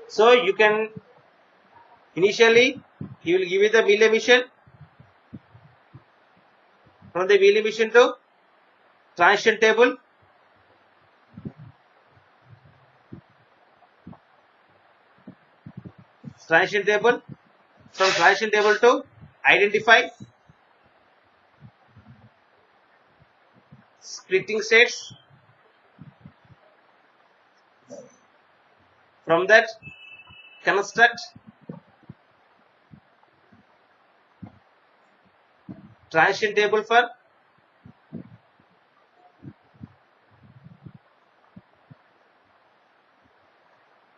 So you can initially he will give you the wheel emission. From the wheel emission to transition table. Transition table. From transition table to identify splitting states. From that construct transition table for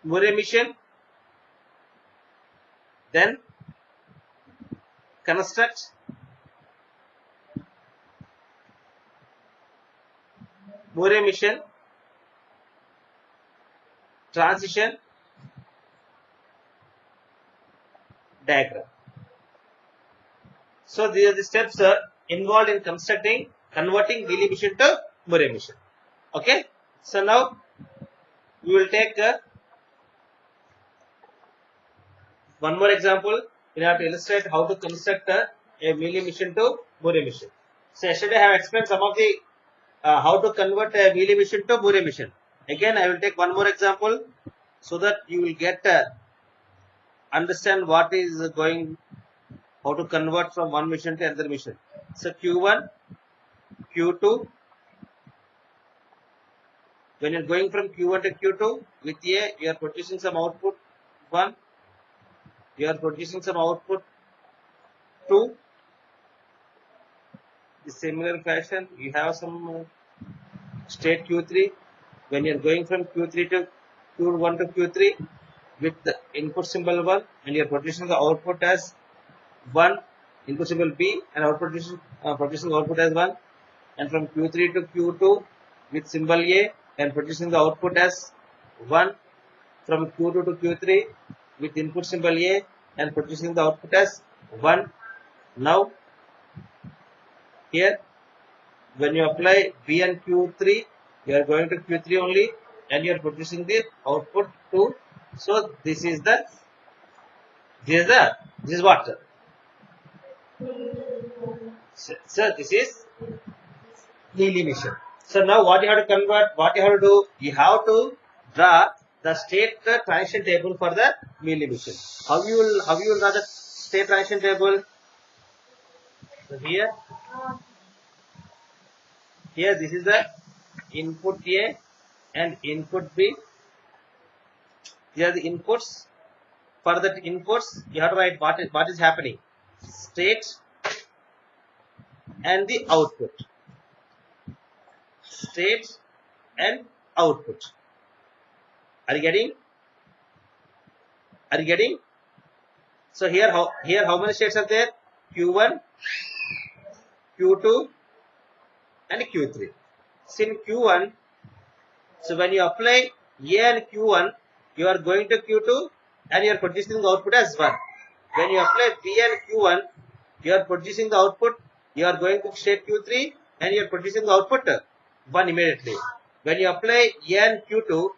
Moore emission. Then construct Moore emission transition diagram. So these are the steps involved in converting wheel emission to Moore emission. Okay. So now we will take one more example. We have to illustrate how to construct a wheel emission to Moore emission. So yesterday I have explained some of the how to convert a wheel emission to Moore emission. Again, I will take one more example so that you will get understand what is going, how to convert from one mission to another mission. So Q1, Q2. When you are going from Q1 to Q2 with A, you are producing some output 1. You are producing some output 2. In similar fashion, you have some state Q3. When you are going from Q3 to Q1 to Q3 with the input symbol 1, and you are producing the output as 1, input symbol B, and producing output as 1, and from Q3 to Q2 with symbol A and producing the output as 1, from Q2 to Q3 with input symbol A and producing the output as 1. Now here when you apply B and Q3, you are going to Q3 only and you are producing the output 2. So this is what? So this is wheel emission. So now what you have to convert, what you have to do, you have to draw the state transition table for the wheel emission. How you will draw the state transition table? So here this is the input A and input B. These are the inputs. For that inputs, you have to write what is happening, state and the output. State and output. Are you getting? So here how many states are there? Q1, Q2 and Q3. So in Q1, so when you apply A and Q1, you are going to Q2 and you are producing the output as 1. When you apply B and Q1, you are producing the output, you are going to state Q3 and you are producing the output 1 immediately. When you apply A and Q2,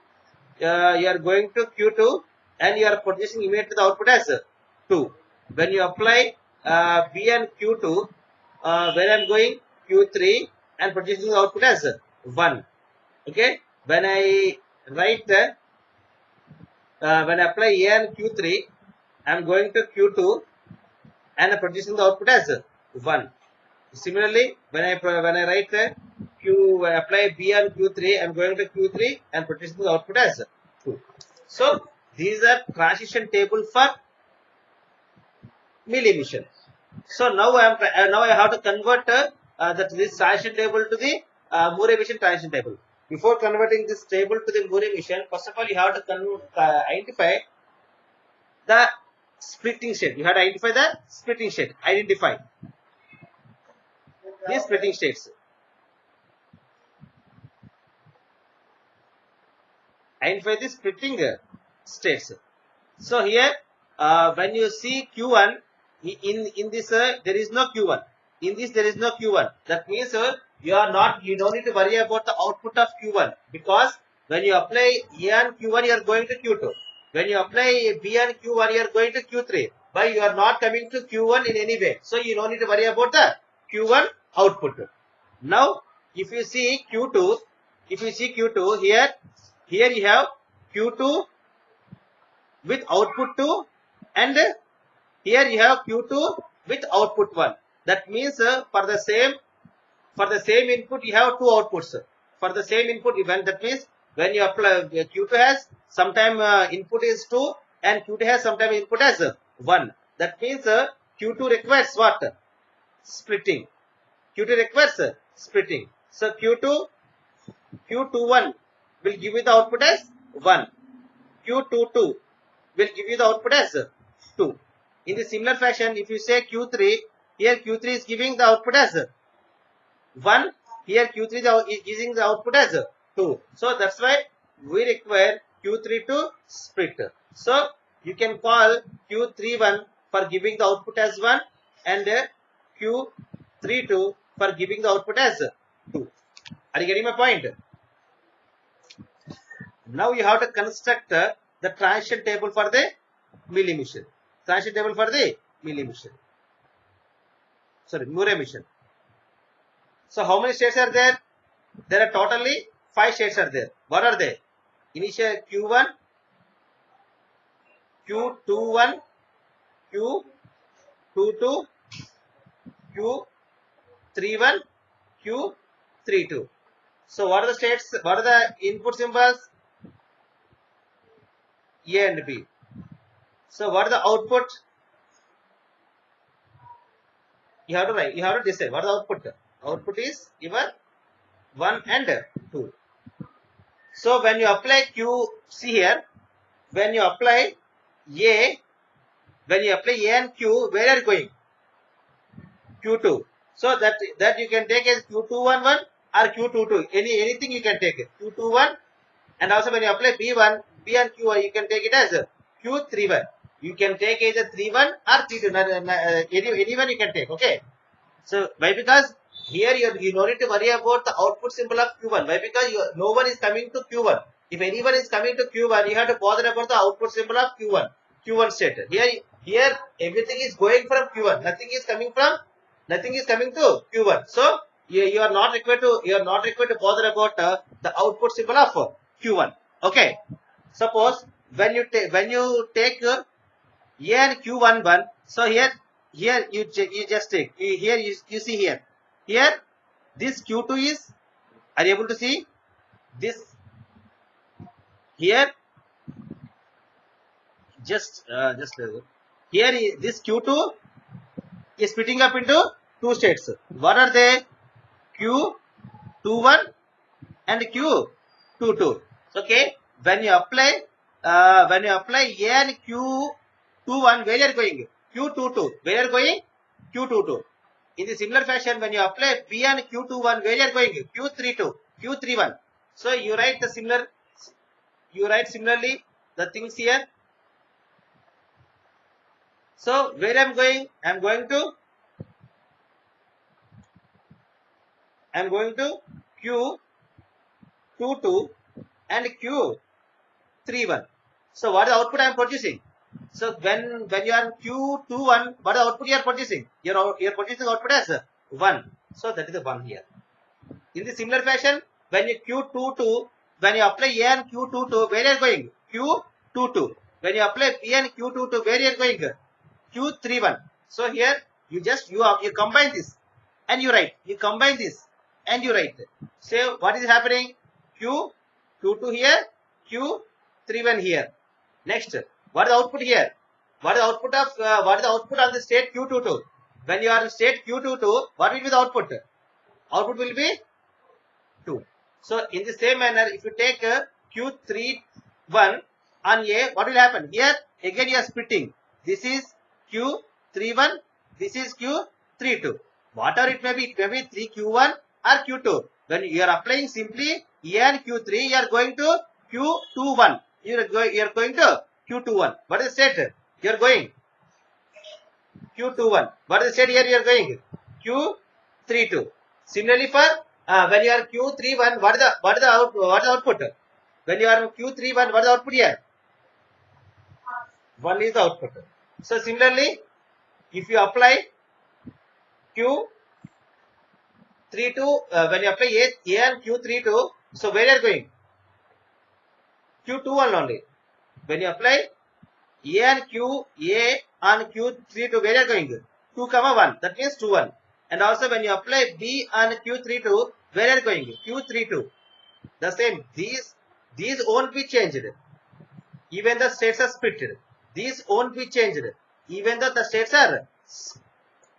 you are going to Q2 and you are producing immediately the output as 2. When you apply B and Q2, when I am going Q3 and producing the output as 1. Okay. When I write when I apply A and Q3, I am going to Q2 and producing the output as 1. Similarly, when I write apply B and Q3, I am going to Q3 and producing the output as 2. So these are transition table for wheel emission. So now I have to convert this transition table to the Moore emission transition table. Before converting this table to the Moore emission, first of all you have to identify the splitting state. You have to identify the splitting state. Identify these splitting states. Identify the splitting states. So here when you see Q1, in this there is no Q1. In this there is no Q1. That means you don't need to worry about the output of Q1, because when you apply A and Q1, you are going to Q2. When you apply B1 Q1, you are going to Q3, but you are not coming to Q1 in any way. So you don't need to worry about the Q1 output. Now, if you see Q2, here you have Q2 with output 2, and here you have Q2 with output 1. That means for the same input you have two outputs. For the same input event, that means when you apply Q2 has sometime input is 2 and Q2 has sometime input as 1. That means Q2 requires what? Splitting. Q2 requires splitting. So Q21 will give you the output as 1. Q22 will give you the output as 2. In the similar fashion, if you say Q3, here Q3 is giving the output as 1. Here Q3 is giving the output as 2. So that's why we require Q3 to split. So you can call Q31 for giving the output as 1 and Q32 for giving the output as 2. Are you getting my point? Now you have to construct the transition table for the Mealy emission. Transition table for the Mealy emission. Sorry, Murray emission. So how many states are there? There are totally 5 states are there. What are they? Initial Q1, Q21, Q22, Q31, Q32. So what are the states? What are the input symbols? A and B. So what are the output? You have to write. You have to decide what is the output. Output is your 1 and 2. So when you apply Q, see here, when you apply A, and Q, where are you going? Q2. So that you can take as Q211 or Q22. Anything you can take it. Q21, and also when you apply B1, B and Q, you can take it as Q31. You can take either 31 or 32. Anyone you can take. Okay. So why? Because here you don't need to worry about the output symbol of Q1. Why? Because no one is coming to Q1. If anyone is coming to Q1, you have to bother about the output symbol of Q1 state. Here everything is going from Q1. Nothing is coming to Q1. So you are not required to bother about the output symbol of Q1. Okay. Suppose when you take A and Q11, so here you just take here you see here this Q2 is, are you able to see this here? Just here this Q2 is splitting up into 2 states. What are they? Q21 and Q22. Okay. When you apply A and Q21, where you are going? Q22. Where you are going? Q22. In the similar fashion, when you apply B and Q21, where you are going? Q32, Q31. So you write similarly the things here. So where I am going? I am going to Q22 and Q31. So what is the output I am producing? So when you are Q21, what is the output you are producing? You are producing output as 1. So that is the 1 here. In the similar fashion, when you Q22, when you apply A and Q22, where are you going? Q22. When you apply B and Q22, where are you going? Q31. So here you combine this and you write. You combine this and you write. So what is happening? Q22 here, Q31 here. Next, what is the output here? What is the output of the state Q22? When you are in state Q22, what will be the output? Output will be 2. So in the same manner, if you take Q31 on A, what will happen? Here again you are splitting. This is Q31, this is Q32. Whatever it may be 3Q1 or Q2. When you are applying simply A and Q3, you are going to Q21. You are going to Q21. What is the state? You are going Q21. What is the state here? You are going Q32. Similarly, for when you are Q31, what is the output? When you are Q31, what is the output here? 1 is the output. So similarly, if you apply Q32, when you apply A and Q32, so where you are going? Q21 only. When you apply A and Q32, where you are going? 2, 1. That means 2, 1. And also when you apply B and Q32, where are you going? Q32. The same. These won't be changed. Even the states are split. These won't be changed. Even though the states are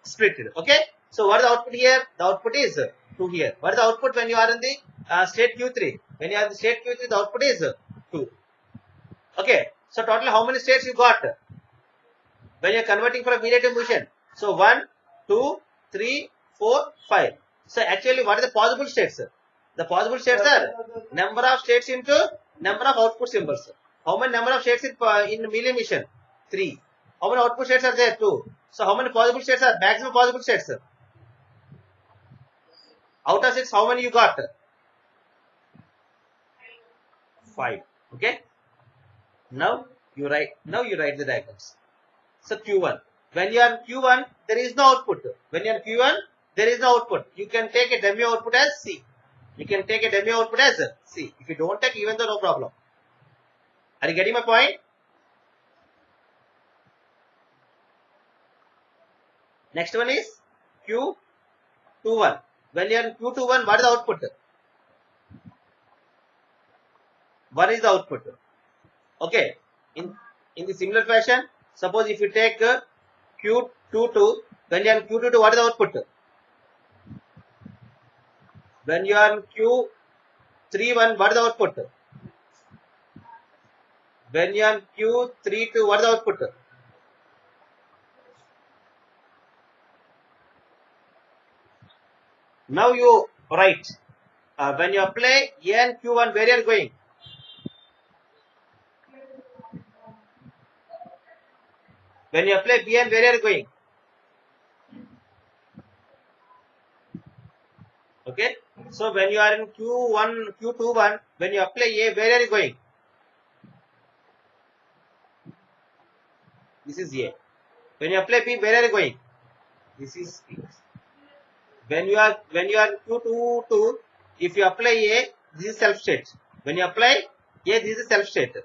split. Okay. So what is the output here? The output is 2 here. What is the output when you are in the state Q3? When you are in the state Q3, the output is 2. Okay. So total how many states you got? When you are converting from relay to motion. So 1, 2, 3, 4, 5. So actually what is the possible states? The possible states are number of states into number of output symbols. How many number of states in Mealy emission? 3. How many output states are there? 2. So how many possible states are? Maximum possible states. Out of 6, how many you got? 5. Okay. Now you write the diagrams. So Q1. When you are Q1, there is no output. When you are Q1, there is no output. You can take a dummy output as C. You can take a dummy output as C. If you don't take, even though no problem. Are you getting my point? Next one is Q21. When you are in Q21, what is the output? What is the output? Okay. In the similar fashion, suppose if you take Q22, when you are in Q22, what is the output? When you are in Q31, what is the output? When you are in Q32, what is the output? Now you write. When you apply A and Q1, where you are going? When you apply B and where you are going? Okay. So when you are in Q21, when you apply A, where are you going? This is A. When you apply B, where are you going? This is B. When you are in Q22, if you apply A, this is self state. When you apply A, this is self state.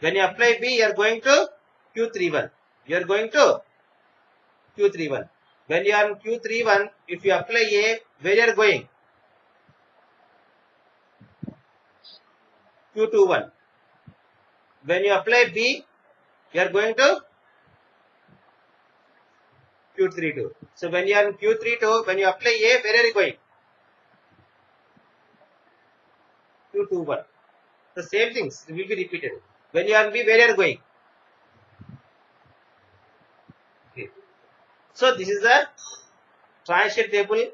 When you apply B, you are going to Q31. You are going to Q31. When you are in Q31, if you apply A, where you are going? Q21. When you apply B, you are going to Q32. So when you are in Q32, when you apply A, where are you going? Q21. The same things will be repeated. When you are in B, where are you going? Okay. So this is the transition table.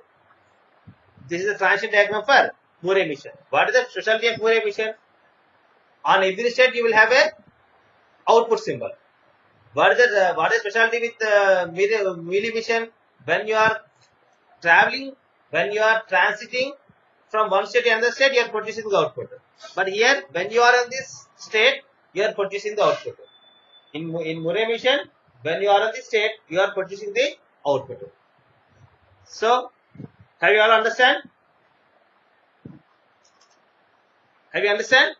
This is the transition diagram for Moore emission. What is the specialty of Moore emission? On every state you will have a output symbol. What is the specialty with Mealy emission? When you are traveling, when you are transiting from one state to another state, you are producing the output. But here, when you are in this state, you are producing the output. In Moore emission, when you are in this state, you are producing the output. So, have you all understand? Have you understand?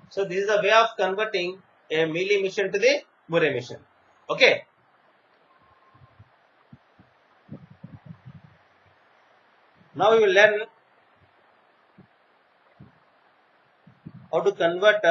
So this is the way of converting a Mealy emission to the Moore emission. Okay. Now we will learn how to convert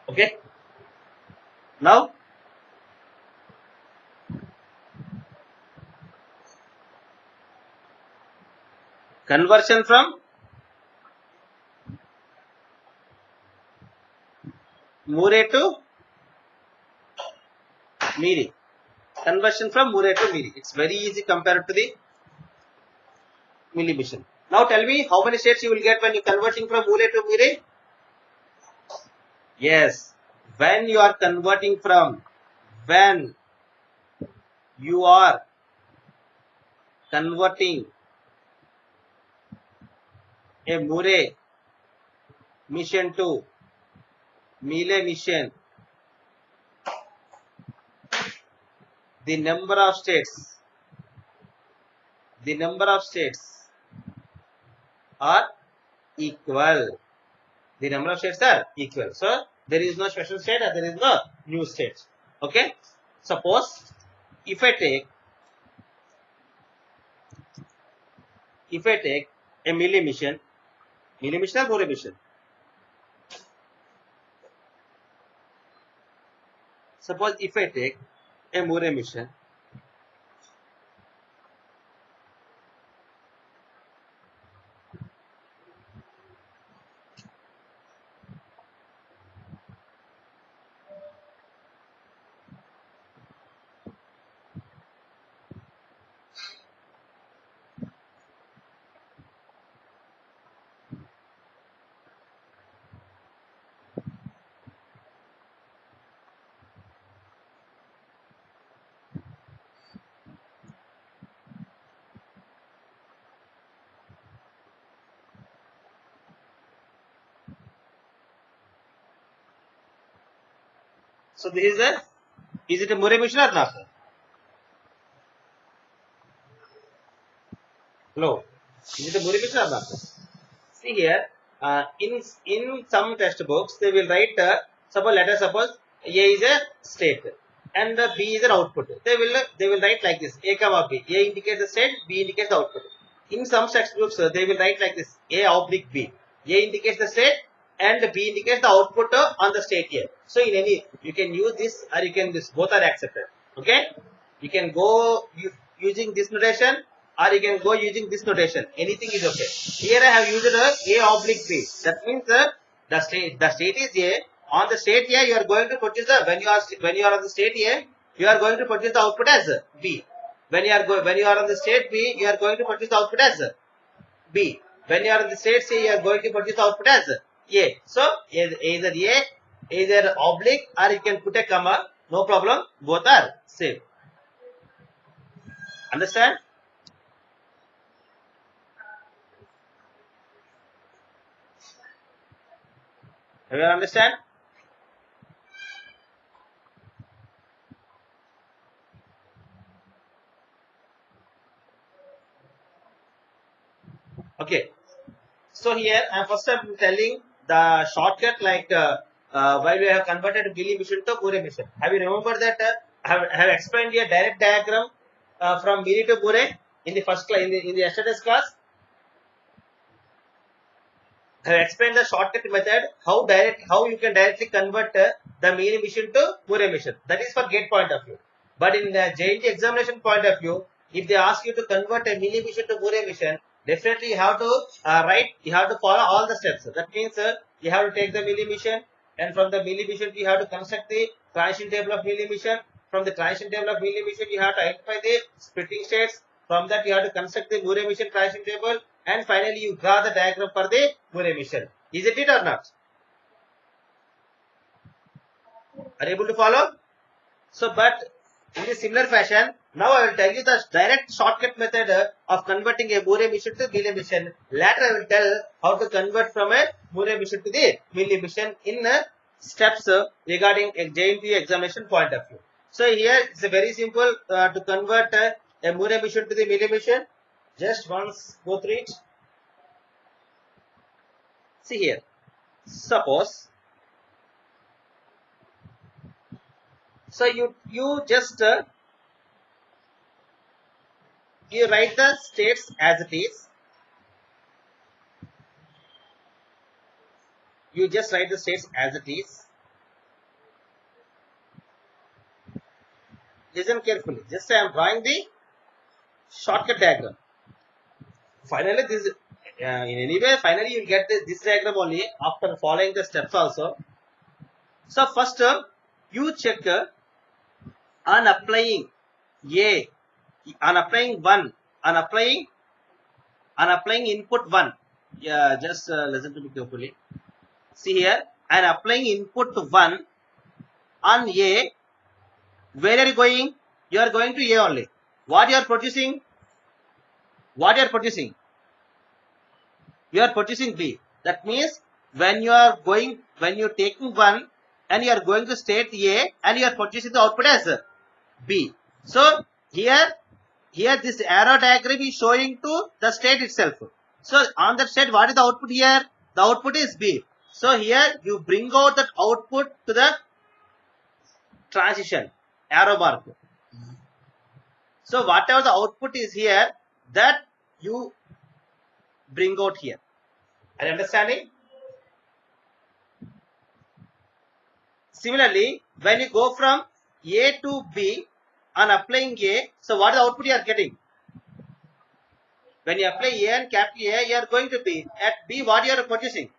okay. Now conversion from Moore to Mealy. conversion from Murray to milli. It's very easy compared to the milli mission. Now tell me how many states you will get when you converting from Murray to milli? Yes, when you are converting from, when you are converting a Murray mission to Mealy mission, the number of states are equal. The number of states are equal. So there is no special state and there is no new state. Okay. Suppose if I take a Mealy mission or Murray mission. Suppose if I take a Murray mission, so this is is it a Murray mission or not? Hello, is it a Murray mission or not? See here, in some textbooks they will write suppose A is a state and B is an output. They will write like this: A comma B. A indicates the state, B indicates the output. In some textbooks they will write like this: A oblique B. A indicates the state and B indicates the output on the state here. So in any, you can use this or you can this. Both are accepted. Okay, you can go using this notation or you can go using this notation. Anything is okay. Here I have used A oblique B. That means the state is A. On the state A, you are going to produce the when you are on the state A, you are going to produce the output as B. When you are on the state B, you are going to produce the output as B. When you are on the state C, you are going to produce the output as A. So either A, either oblique, or you can put a comma. No problem. Both are same. Understand? Everyone understand? Okay. So here I'm telling the shortcut like why we have converted Mealy mission to Murray mission. Have you remembered that? I have explained a direct diagram from Mealy to Murray in the first class in the yesterday's class. I have explained the shortcut method how you can directly convert the Mealy mission to Murray mission. That is for gate point of view. But in the JNT examination point of view, if they ask you to convert a Mealy mission to Murray mission, definitely you have to you have to follow all the steps. That means you have to take the Mealy mission, and from the Mealy mission you have to construct the transition table of Mealy mission. From the transition table of Mealy mission you have to identify the splitting states. From that you have to construct the Murray mission transition table, and finally you draw the diagram for the Murray mission. Is it or not? Are you able to follow? So, but in a similar fashion, now I will tell you the direct shortcut method of converting a Murray mission to Mealy mission. Later I will tell how to convert from a Murray mission to the Mealy mission in steps regarding a JNT examination point of view. So here it's a very simple to convert a Murray mission to the Mealy mission. Just once go through it. See here. Suppose so you just you write the states as it is. You just write the states as it is. Listen carefully. Just I am drawing the shortcut diagram. Finally, this in any way, finally you will get this diagram only after following the steps also. So first you check on applying A, on applying 1, on applying input 1, yeah, just listen to me carefully. See here, and applying input 1 on A, where are you going? You are going to A only. What you are producing? What you are producing? You are producing B. That means when you are taking 1 and you are going to state A and you are producing the output as B. So here this arrow diagram is showing to the state itself. So on that state, what is the output here? The output is B. So here you bring out that output to the transition arrow mark. So whatever the output is here, that you bring out here. Are you understanding? Similarly, when you go from A to B on applying A, so what is the output you are getting? When you apply A and capital A, you are going to B. At B, what you are producing?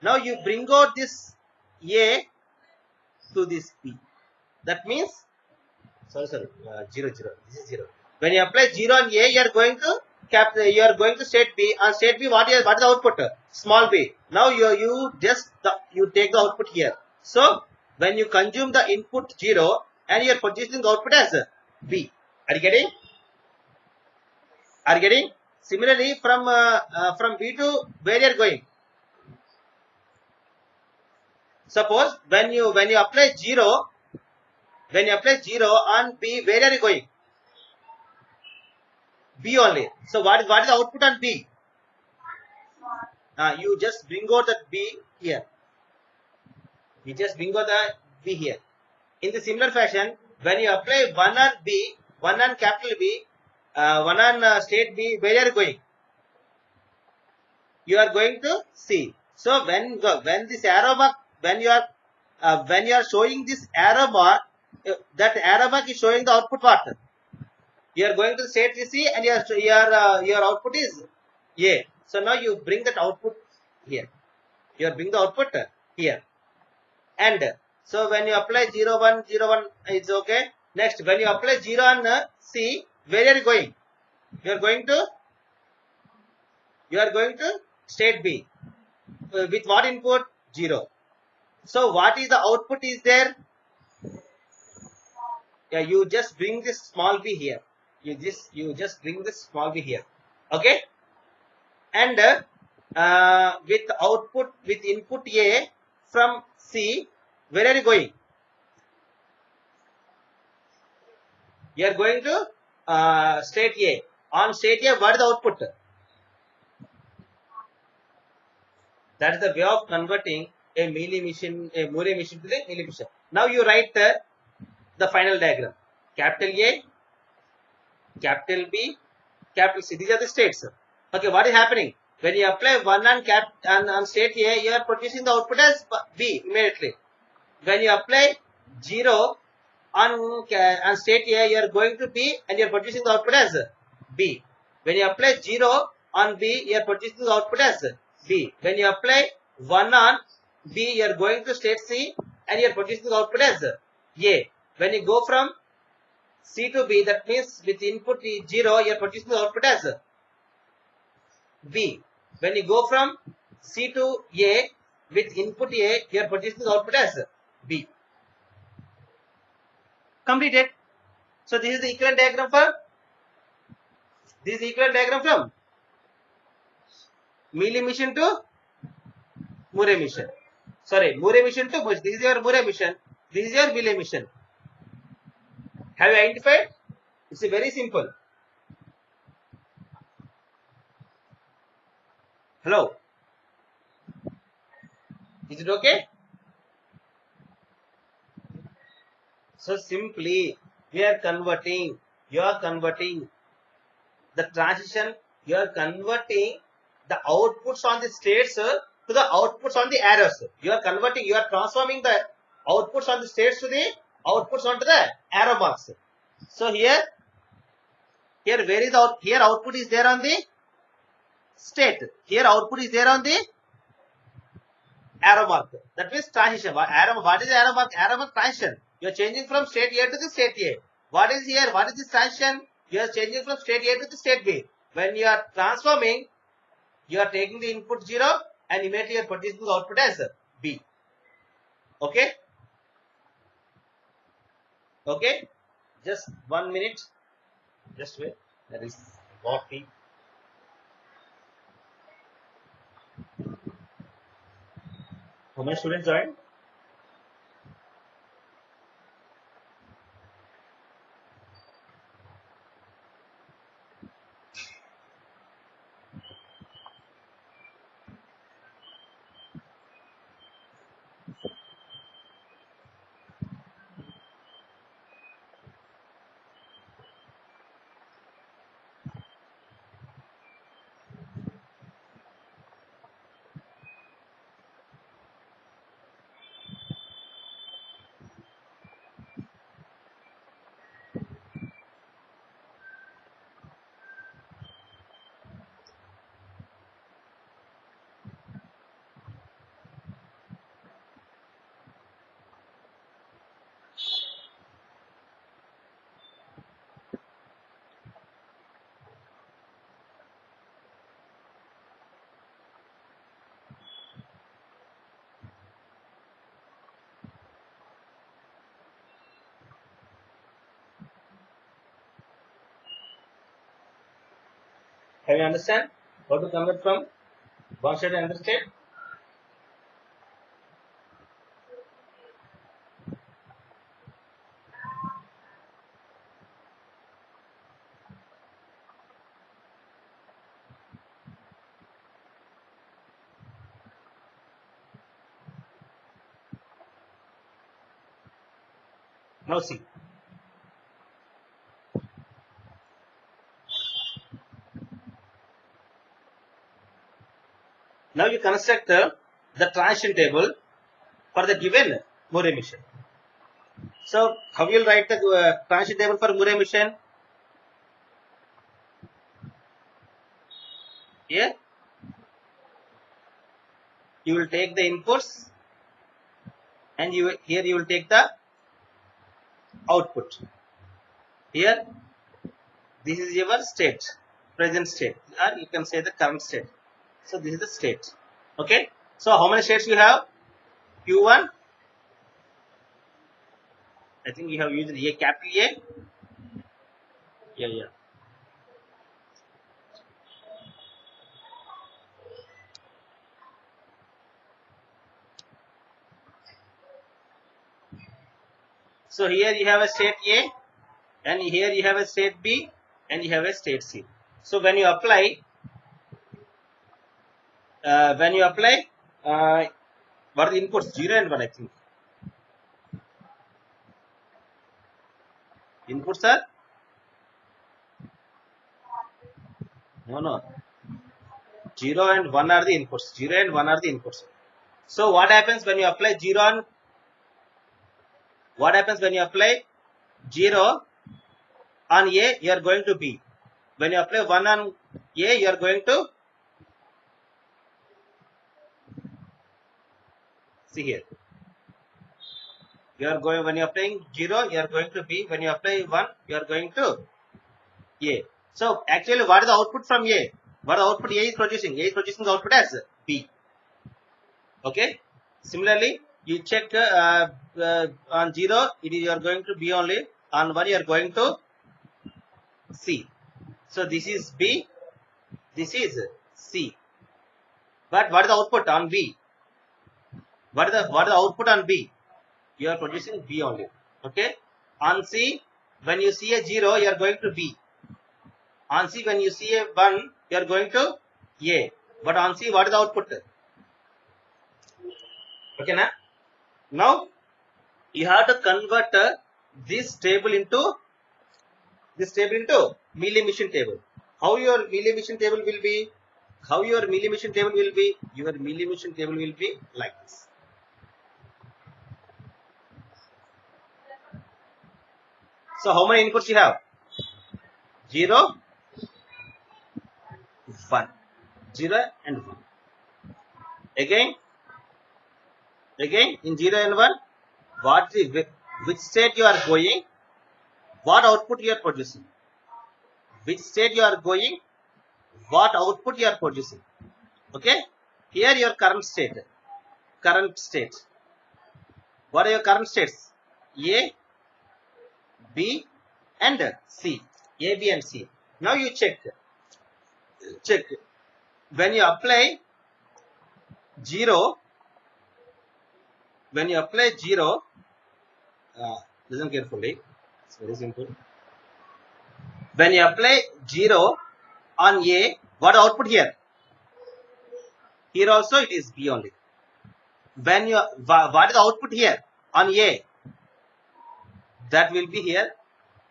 Now you bring out this A to this B. That means, sorry, 0, 0. This is 0. When you apply 0 on A, you are going to state B. On state B, what is the output? Small b. Now you take the output here. So when you consume the input 0 and you are producing the output as B. Are you getting? Are you getting? Similarly, from B to where you are going? Suppose when you apply 0, on B, where are you going? B only. So what is the output on B? You just bring out the B here. You just bring out the B here. In the similar fashion, when you apply 1 on B, 1 on capital B, 1 on state B, where are you going? You are going to C. So when this arrow mark, when you are showing this arrow mark, that arrow mark is showing the output what? You are going to state C and your output is A. So now you bring that output here. You are bring the output here. And so when you apply 0, 1, 0, 1, it's okay. Next, when you apply 0 on C, where are you going? You are going to state B. With what input? 0. So what is the output is there? Yeah, you just bring this small b here. You just bring this small b here. Okay. And with input A from C, where are you going? You are going to state A. On state A, what is the output? That is the way of converting a Mealy emission, a Moore emission to the Mealy emission. Now you write the final diagram. Capital A, capital B, capital C. These are the states. Okay, what is happening? When you apply 1 on state A, you are producing the output as B immediately. When you apply 0 on state A, you are going to B and you are producing the output as B. When you apply 0 on B, you are producing the output as B. When you apply 1 on B, you are going to state C and you are producing the output as A. When you go from C to B, that means with input 0, you are producing the output as B. When you go from C to A, with input A, you are producing the output as B. Completed. So this is the equivalent diagram from Mealy emission to Moore emission. Sorry, Moore emission to Moore. This is your Moore emission. This is your Mealy emission. Have you identified? It's very simple. Hello. Is it okay? So simply we are converting. You are converting the transition. You are converting the outputs on the states to the outputs on the arrows. You are converting. You are transforming the outputs on the states to the outputs onto the arrow marks. So here where is the here output is there on the state. Here output is there on the arrow mark. That means transition. What is the arrow mark? Arrow mark transition. You are changing from state A to the state A. What is here? What is this transition? You are changing from state A to the state B. When you are transforming, you are taking the input 0 and immediately you are producing the output as B. Okay? Okay? Just 1 minute. Just wait. There is coffee. How many students joined? Have you understand how to convert from one state to another state? Now see. Now you construct the transition table for the given Moore mission. So how you will write the transition table for Moore mission? Here you will take the inputs and here you will take the output. Here this is your state, present state, or you can say the current state. So this is the state. Okay. So how many states you have? Q1. I think you have used A, capital A. Yeah. So here you have a state A, and here you have a state B, and you have a state C. So when you apply, what are the inputs? 0 and 1, I think. Inputs are no. 0 and 1 are the inputs. 0 and 1 are the inputs. So what happens when you apply 0 on? What happens when you apply 0 on A? You are going to B. When you apply 1 on A, you are going to see here. You are going, when you are applying 0, you are going to B. When you apply 1, you are going to A. So actually, what is the output from A? What the output A is producing? A is producing the output as B. Okay. Similarly, you check on 0, you are going to B only. On 1, you are going to C. So this is B. This is C. But what is the output on B? What is the output on B? You are producing B only. Okay. On C, when you see a 0, you are going to B. On C, when you see a 1, you are going to A. But on C, what is the output? Okay, na? Now, you have to convert this table into Mealy mission table. How your Mealy mission table will be? Your Mealy mission table will be like this. So how many inputs you have? 0, 1. 0 and 1. Again in 0 and 1, which state you are going? what output you are producing. Which state you are going, what output you are producing. Okay, here your current state. What are your current states? A, B and C. A, B and C. Now you check when you apply 0, listen carefully, it's very simple. When you apply 0 on A, what output here? Here also it is B only. When you, what is the output here on A? That will be here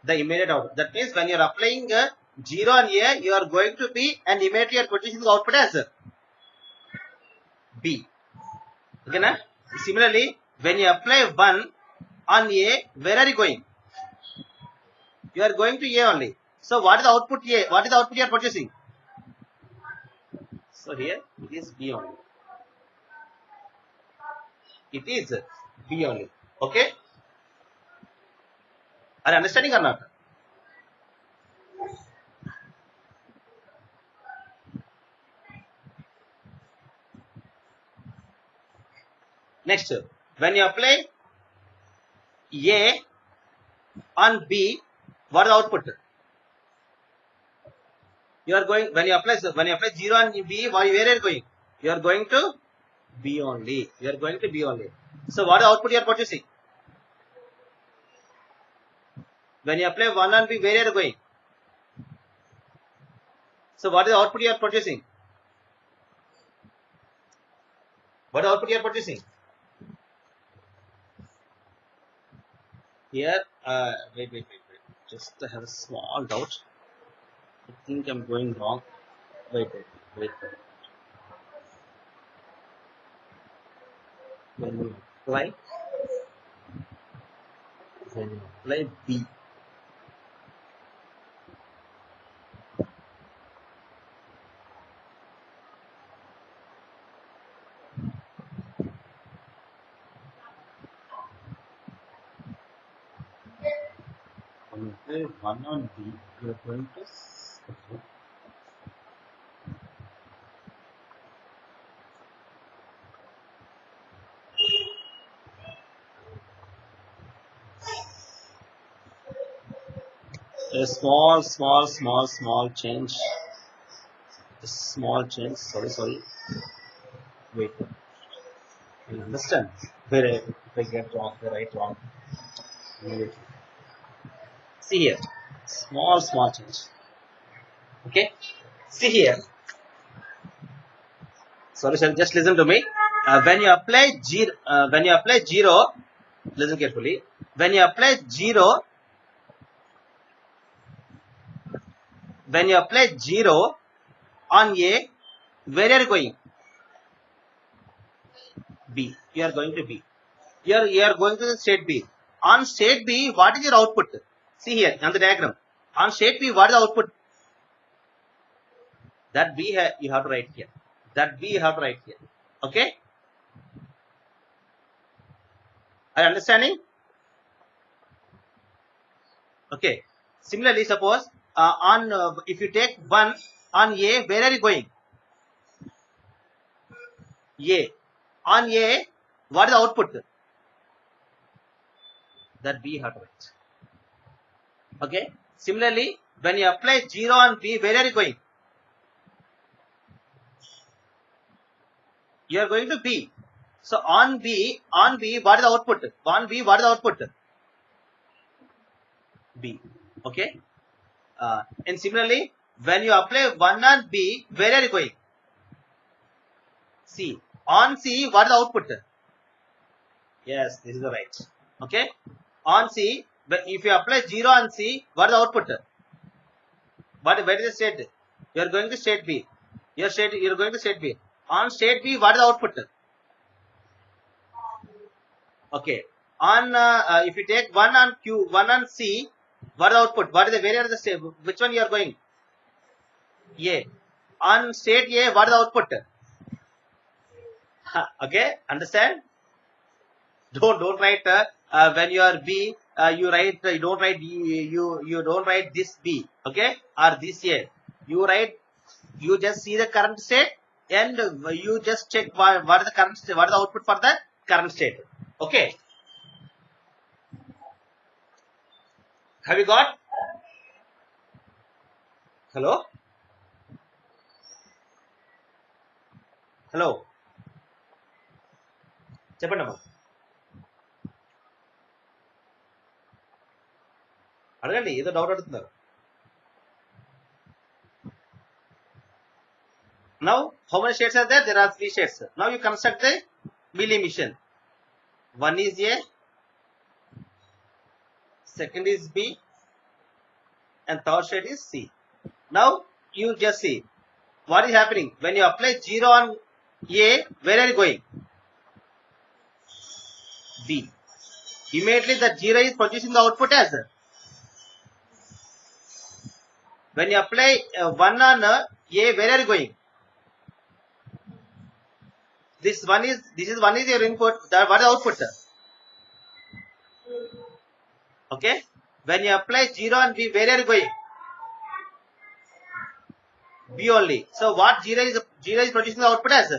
the immediate output. That means when you are applying 0 on A, you are going to B, and immediately you are producing the output as B. Okay, na? Similarly, when you apply 1 on A, where are you going? You are going to A only. So what is the output A? What is the output you are producing? So here it is B only. It is B only. Okay? Are you understanding or not? Next, when you apply A on B, what is the output? You are going, when you apply 0 on B, where are you going? You are going to B only. You are going to B only. So what is the output you are producing? When you apply 1 on B, where are you going? So what is the output you are producing? What output you are producing? Here, wait. Just I have a small doubt. I think I'm going wrong. Wait. When you apply B. When you apply 1 on B, you are going to a small change. A small change. Sorry. Wait. You understand? If I get wrong, wrong. Wait. See here. Small change. Okay. See here. Sorry, just listen to me. When you apply 0, listen carefully. When you apply 0 on A, where are you going? B. You are going to B. You are going to the state B. On state B, what is your output? See here on the diagram. On state B, what is the output? That B you have to write here. Okay? Are you understanding? Okay. Similarly, suppose if you take 1 on A, where are you going? A. On A, what is the output? That B you have to write. Okay. Similarly, when you apply 0 on B, where are you going? You are going to B. So on B, what is the output? On B, what is the output? B. Okay. And similarly, when you apply 1 on B, where are you going? C. On C, what is the output? Yes, this is the right. Okay. On C, but if you apply 0 on C, what is the output? Where is the state? You are going to state B. You are going to state B. On state B, what is the output? Okay. On if you take 1 on Q, 1 on C, what is the output? Where are the state? Which one you are going? A. On state A, what is the output? Okay, understand? Don't write when you are B, you write, you don't write you don't write this B, okay, or this A. You write, you just see the current state and you just check what is the current state, what is the output for the current state. Okay. Have you got? Hello? Hello? చెప్పండమ్మా, అడగండి, ఏదో doubt అడుగుతున్నారు. Now, how many shades are there? There are 3 shades. Now you construct the Mealy emission. One is A, second is B, and third shade is C. Now you just see what is happening when you apply 0 on A. Where are you going? B. Immediately the 0 is producing the output as. When you apply 1 on A, where are you going? This one is your input. What is the output? Okay. When you apply 0 on B, where are you going? B only. So what 0 is producing the output as?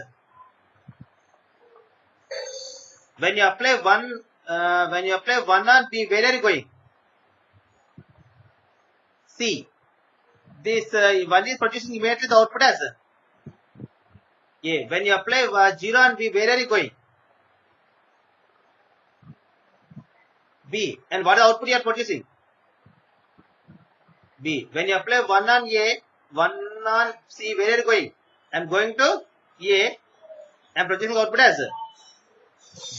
When you apply 1 on B, where are you going? C. This 1 is producing immediately the output as A. When you apply 0 on B, where are you going? B. And what output you are producing? B. When you apply 1 on A, 1 on C, where are you going? I am going to A. I am producing the output as B.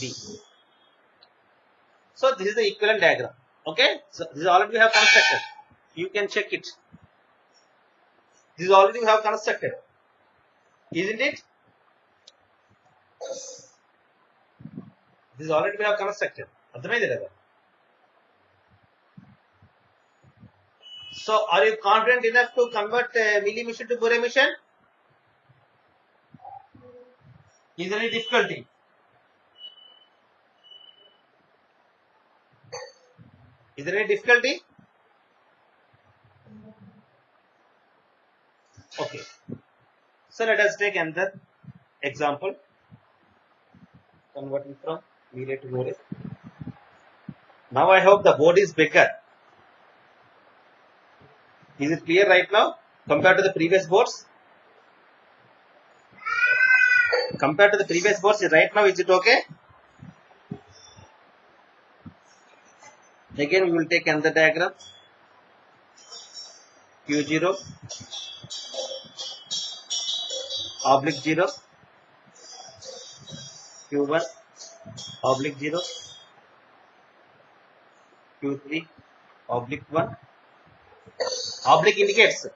So this is the equivalent diagram. Okay. So this is already we have constructed. You can check it. This is already we have constructed. Isn't it? This is already we have constructed. So are you confident enough to convert Mealy emission to Bohr emission? Is there any difficulty? Is there any difficulty? Okay. So let us take another example. Converting from Mealy to Bohr. Now I hope the board is bigger. Is it clear right now compared to the previous boards? Compared to the previous boards, right now is it okay? Again we will take another diagram. Q0 oblique 0, Q1 oblique 0, Q3 oblique 1. Oblique indicates.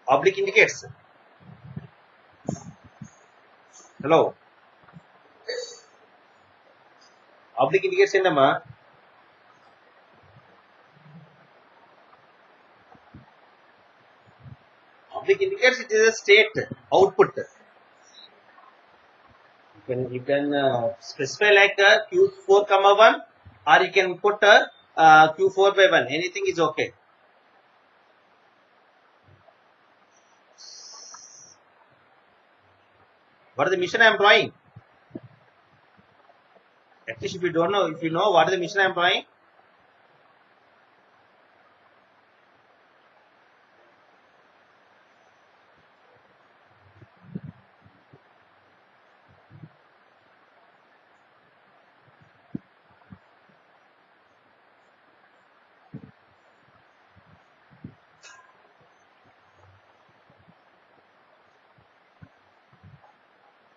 Oblique indicates. Hello. Oblique indicates ఏంటమ్మా? Oblique indicates it is a state output. You can specify like Q4 comma 1, or you can put Q4 by 1. Anything is okay. What is the mission I am drawing? At least if you don't know, if you know what is the mission I am drawing.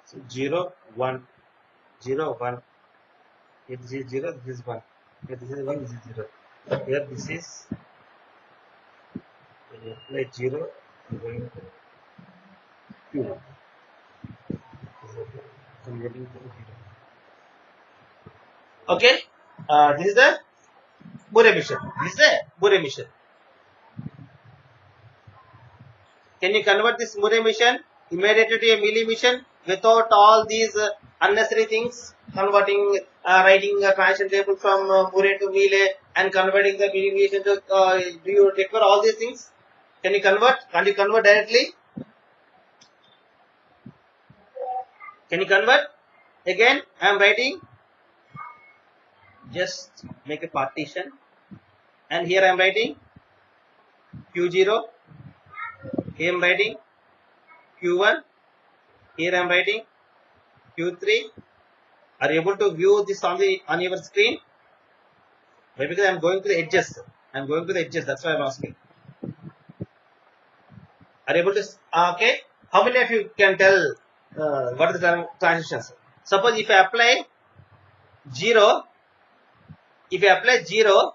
So 0, 1, 0, 1. Here this is 0, this is 1. Here this is 1, this is 0. Here this is, when you apply 0, you are going to Q1. Converting to 0. Okay, this is the Bohr emission. This is the Bohr emission. Can you convert this Bohr emission immediately to a Mealy emission without all these unnecessary things, converting, writing a transition table from Murray to Mealy and converting the deviation to, do you require all these things? Can you convert? Can't you convert directly? Can you convert? Again, I am writing, just make a partition, and here I am writing Q0, here I am writing Q1, here I am writing Q3. Are you able to view this on your screen? Why? Because I am going to the edges. I am going to the edges. That's why I am asking. Are you able to? Okay. How many of you can tell what are the transitions? Suppose if I apply 0, if I apply 0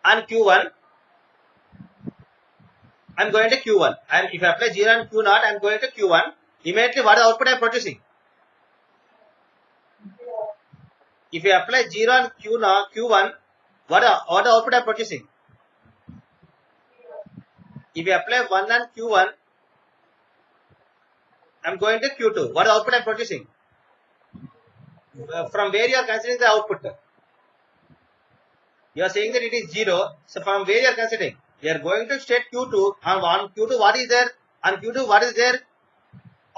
on Q1, I am going to Q1. If I apply 0 on Q0, I am going to Q1. Immediately, what is the output I am producing? If I apply 0 on Q1, what is the output I am producing? If I apply 1 on Q1, I am going to Q2. What is the output I am producing? From where you are considering the output? You are saying that it is 0. So from where you are considering? You are going to state Q2. On Q2, what is there? On Q2, what is there?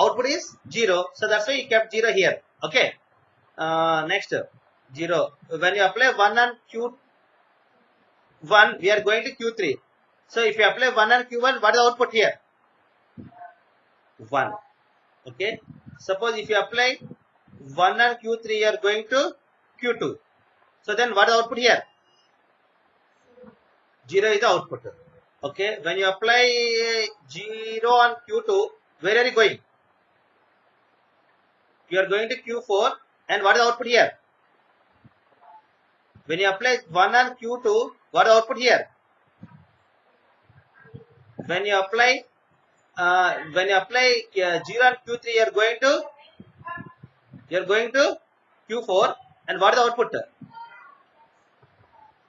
Output is 0. So that's why you kept 0 here. Okay. Next, 0. When you apply 1 on Q1, we are going to Q3. So if you apply 1 on Q1, what is the output here? 1. Okay. Suppose if you apply 1 on Q3, you are going to Q2. So then what is the output here? 0 is the output. Okay. When you apply 0 on Q2, where are you going? You are going to Q4. And what is the output here? When you apply 1 on Q2, what is the output here? When you apply 0 on Q3, you are going to Q4. And what is the output?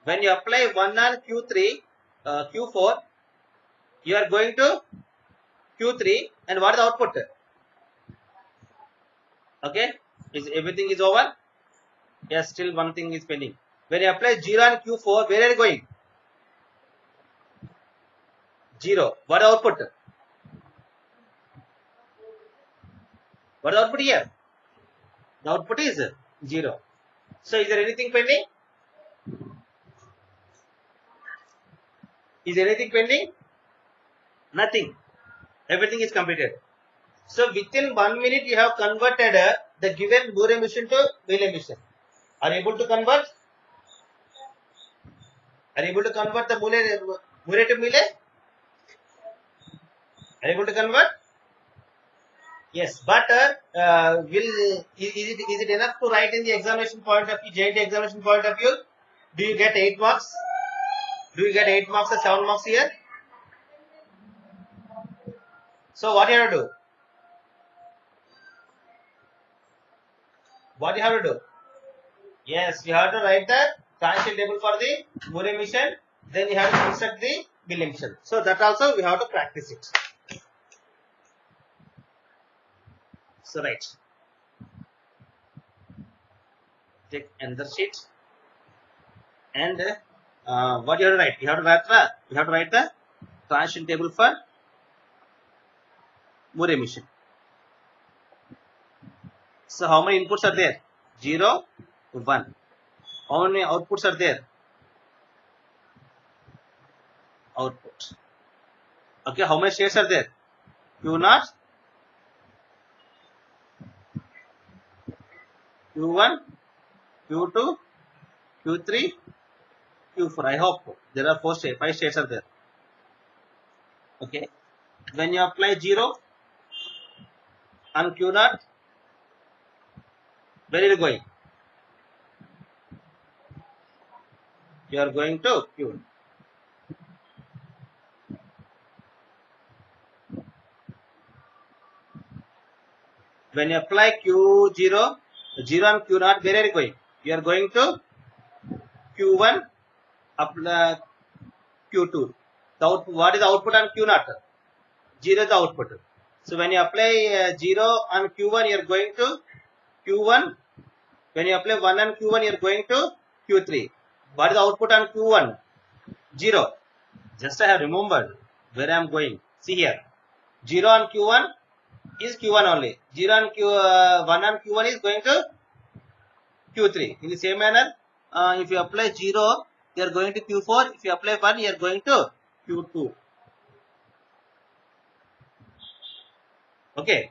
When you apply 1 on Q4, you are going to Q3. And what is the output? Okay. Everything is over? Yes, still one thing is pending. When you apply 0 on Q4, where are you going? 0. What is the output? What is the output here? The output is 0. So is there anything pending? Is anything pending? Nothing. Everything is completed. So within 1 minute you have converted the given Murray emission to Mealy emission. Are you able to convert? Are you able to convert the Murray to Mealy? Are you able to convert? Yes, but is it enough to write in the examination point of view, JNT examination point of view? Do you get 8 marks? Do you get 8 marks or 7 marks here? So what you have to do? What you have to do? Yes, you have to write the transition table for the Murray emission. Then you have to construct the Mealy emission. So that also we have to practice it. So right. Take another sheet. And what you have to write? You have to write the transition table for Murray emission. So how many inputs are there? 0, 1. How many outputs are there? Output. Okay, how many states are there? Q0, Q1, Q2, Q3, Q4. I hope there are 5 states are there. Okay. When you apply 0 on Q0, where are you going? You are going to Q1. When you apply Q0, 0 on Q0, where are you going? You are going to Q1, apply Q2. What is the output on Q0? 0 is the output. So when you apply 0 on Q1, you are going to Q1. When you apply 1 on Q1, you are going to Q3. What is the output on Q1? 0. Just I have remembered where I am going. See here. 0 on Q1 is Q1 only. 0 on Q1 on Q1 is going to Q3. In the same manner, if you apply 0, you are going to Q4. If you apply 1, you are going to Q2. Okay.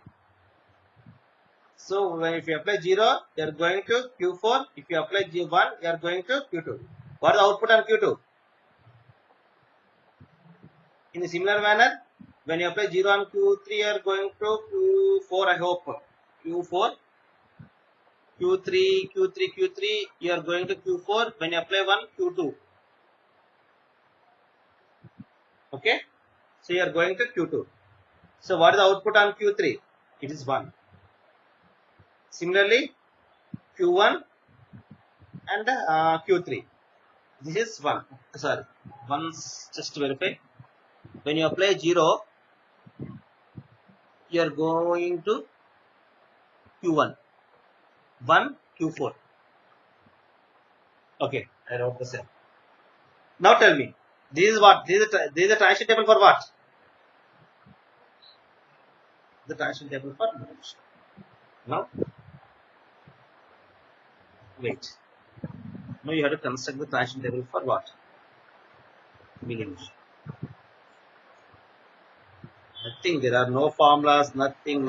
So if you apply 0, you are going to Q4. If you apply 1, you are going to Q2. What is the output on Q2? In a similar manner, when you apply 0 on Q3, you are going to Q4, I hope. Q4, Q3, you are going to Q4. When you apply 1, Q2. Okay. So you are going to Q2. So what is the output on Q3? It is 1. Similarly, Q1 and Q3. This is 1. Sorry. Once just to verify. When you apply 0, you are going to Q1. 1, Q4. Okay, I wrote the same. Now tell me, this is what? This is a transition table for what? The transition table for nodes. Now, wait. Now you have to construct the transition table for what? Begin. Nothing. There are no formulas. Nothing.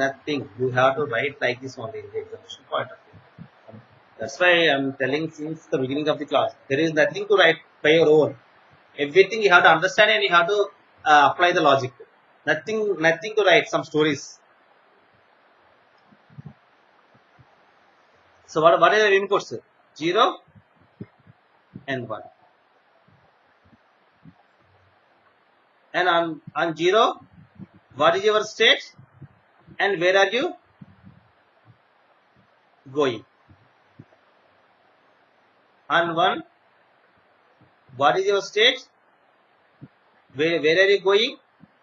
You have to write like this only in the examination point of view. That's why I'm telling since the beginning of the class. There is nothing to write by your own. Everything you have to understand and you have to apply the logic. Nothing to write some stories. So what are your inputs? 0 and 1. And on 0, what is your state and where are you going? On 1, what is your state? Where are you going?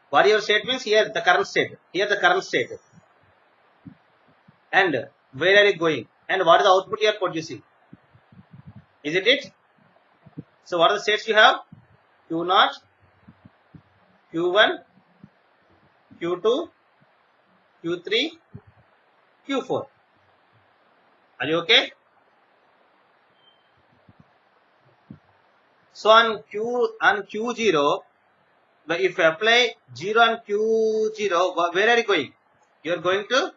What your state means? Here the current state. Here the current state. And where are you going? And what is the output you are producing? Isn't it? So what are the states you have? Q0, Q1, Q2, Q3, Q4. Are you okay? So on Q0, if you apply 0 on Q0, where are you going? You are going to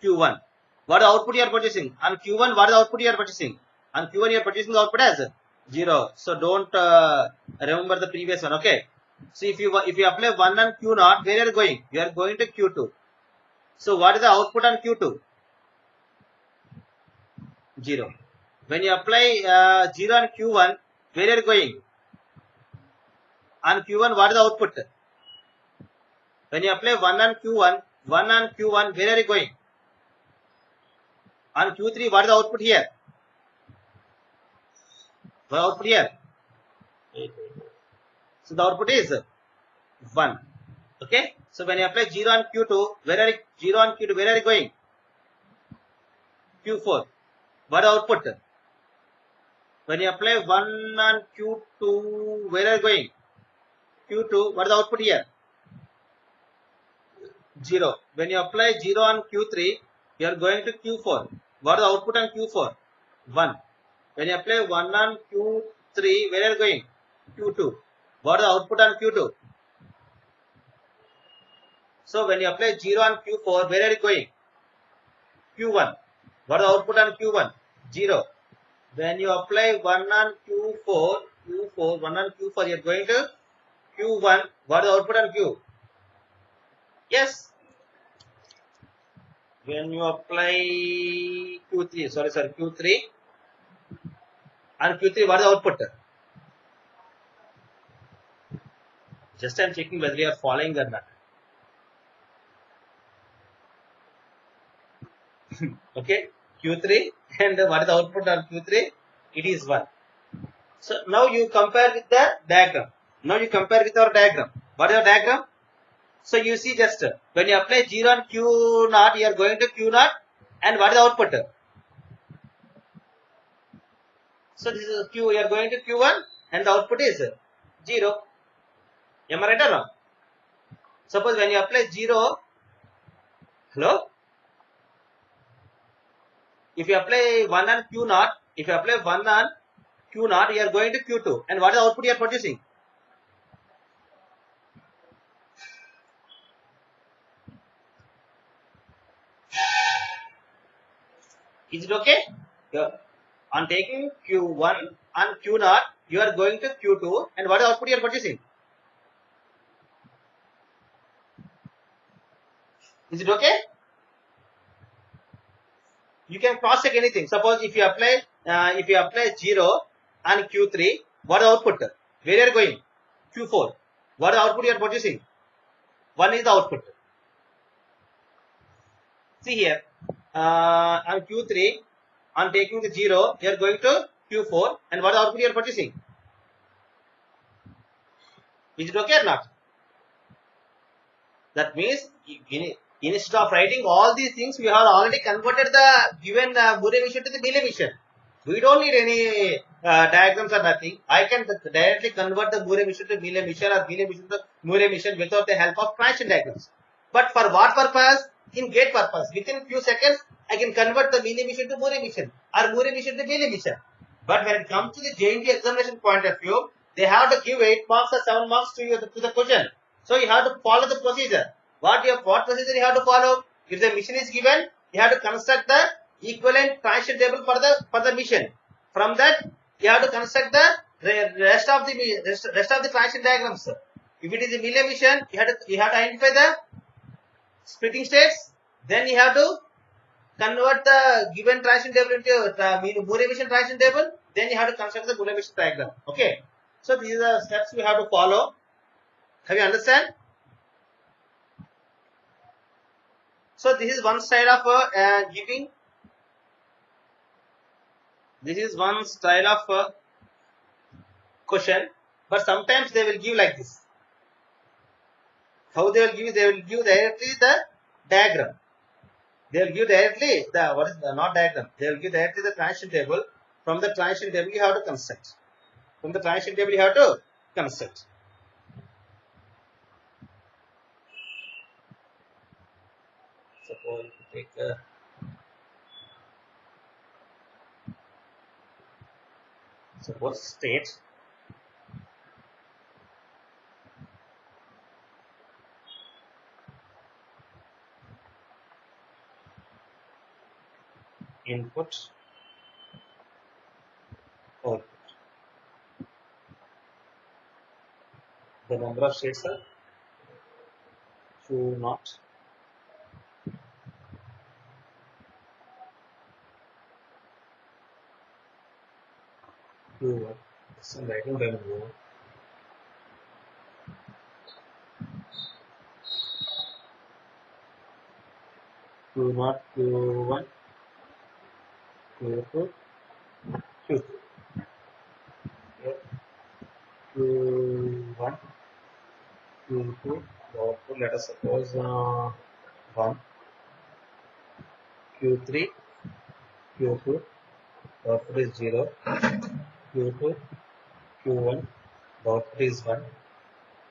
Q1. What output you are producing? On Q1, what is the output you are producing? On Q1, you are producing the output as 0. So don't remember the previous one. Okay. So if you apply 1 on Q0, where are you going? You are going to Q2. So what is the output on Q2? 0. When you apply 0 on Q1, where are you going? On Q1, what is the output? When you apply 1 on Q1, where are you going? On Q3, what is the output here? What output here? So the output is 1. Okay. So when you apply 0 on Q2, where are you going? Q4. What is the output? When you apply 1 on Q2, where are you going? Q2. What is the output here? 0. When you apply 0 on Q3, you are going to Q4. What is the output on Q4? 1. When you apply 1 on Q3, where are you going? Q2. What is the output on Q2? So when you apply 0 on Q4, where are you going? Q1. What is the output on Q1? 0. When you apply 1 on Q4, 1 on Q4, you are going to Q1. What is the output on Q? Yes. When you apply Q3, Q3, on Q3, what is the output? Just I am checking whether you are following or not. Okay, Q3, and what is the output on Q3? It is 1. So now you compare with the diagram. Now you compare with our diagram. What is our diagram? So you see just when you apply 0 on Q0, you are going to Q0, and what is the output? So this is Q, you are going to Q1, and the output is 0. Am I right or wrong? Suppose when you apply 0, hello? If you apply 1 on Q0, if you apply 1 on Q0, you are going to Q2, and what is the output you are producing? Is it okay? Yeah. On taking Q1 and Q0, you are going to Q2, and what is the output you are producing? Is it okay? You can cross check anything. Suppose if you apply 0 on Q3, what is the output? Where you are going? Q4. What is the output you are producing? 1 is the output. See here, on Q3, on taking the 0, you are going to Q4, and what is the output you are producing? Is it okay or not? That means, instead of writing all these things, we have already converted the given Moore emission to the Mealy emission. We don't need any diagrams or nothing. I can directly convert the Moore emission to Mealy emission or Mealy emission to Moore emission without the help of transition diagrams. But for what purpose? In gate purpose. Within few seconds, I can convert the Mealy emission to Moore emission or Moore emission to Mealy emission. But when it comes to the JNT examination point of view, they have to give 8 marks or 7 marks to the question. So you have to follow the procedure. What procedure you have to follow? If the mission is given, you have to construct the equivalent transition table for the mission. From that, you have to construct the rest of the transition diagrams. If it is a Mealy mission, you have to identify the splitting states. Then you have to convert the given transition table into the Moore emission transition table. Then you have to construct the Moore emission diagram. Okay. So these are the steps we have to follow. Have you understand? So this is one style of giving. This is one style of question, but sometimes they will give like this. How they will give? They will give directly the diagram. They will give directly not diagram. They will give directly the transition table. From the transition table, you have to construct. From the transition table, you have to construct. Suppose you take suppose state input output. The number of states are Q0, Q1. So writing by Q0, Q1, Q2, Q3. Q1, Q2, the output, let us suppose 1, Q3, Q2, the output is 0, Q2, Q1, the output is 1,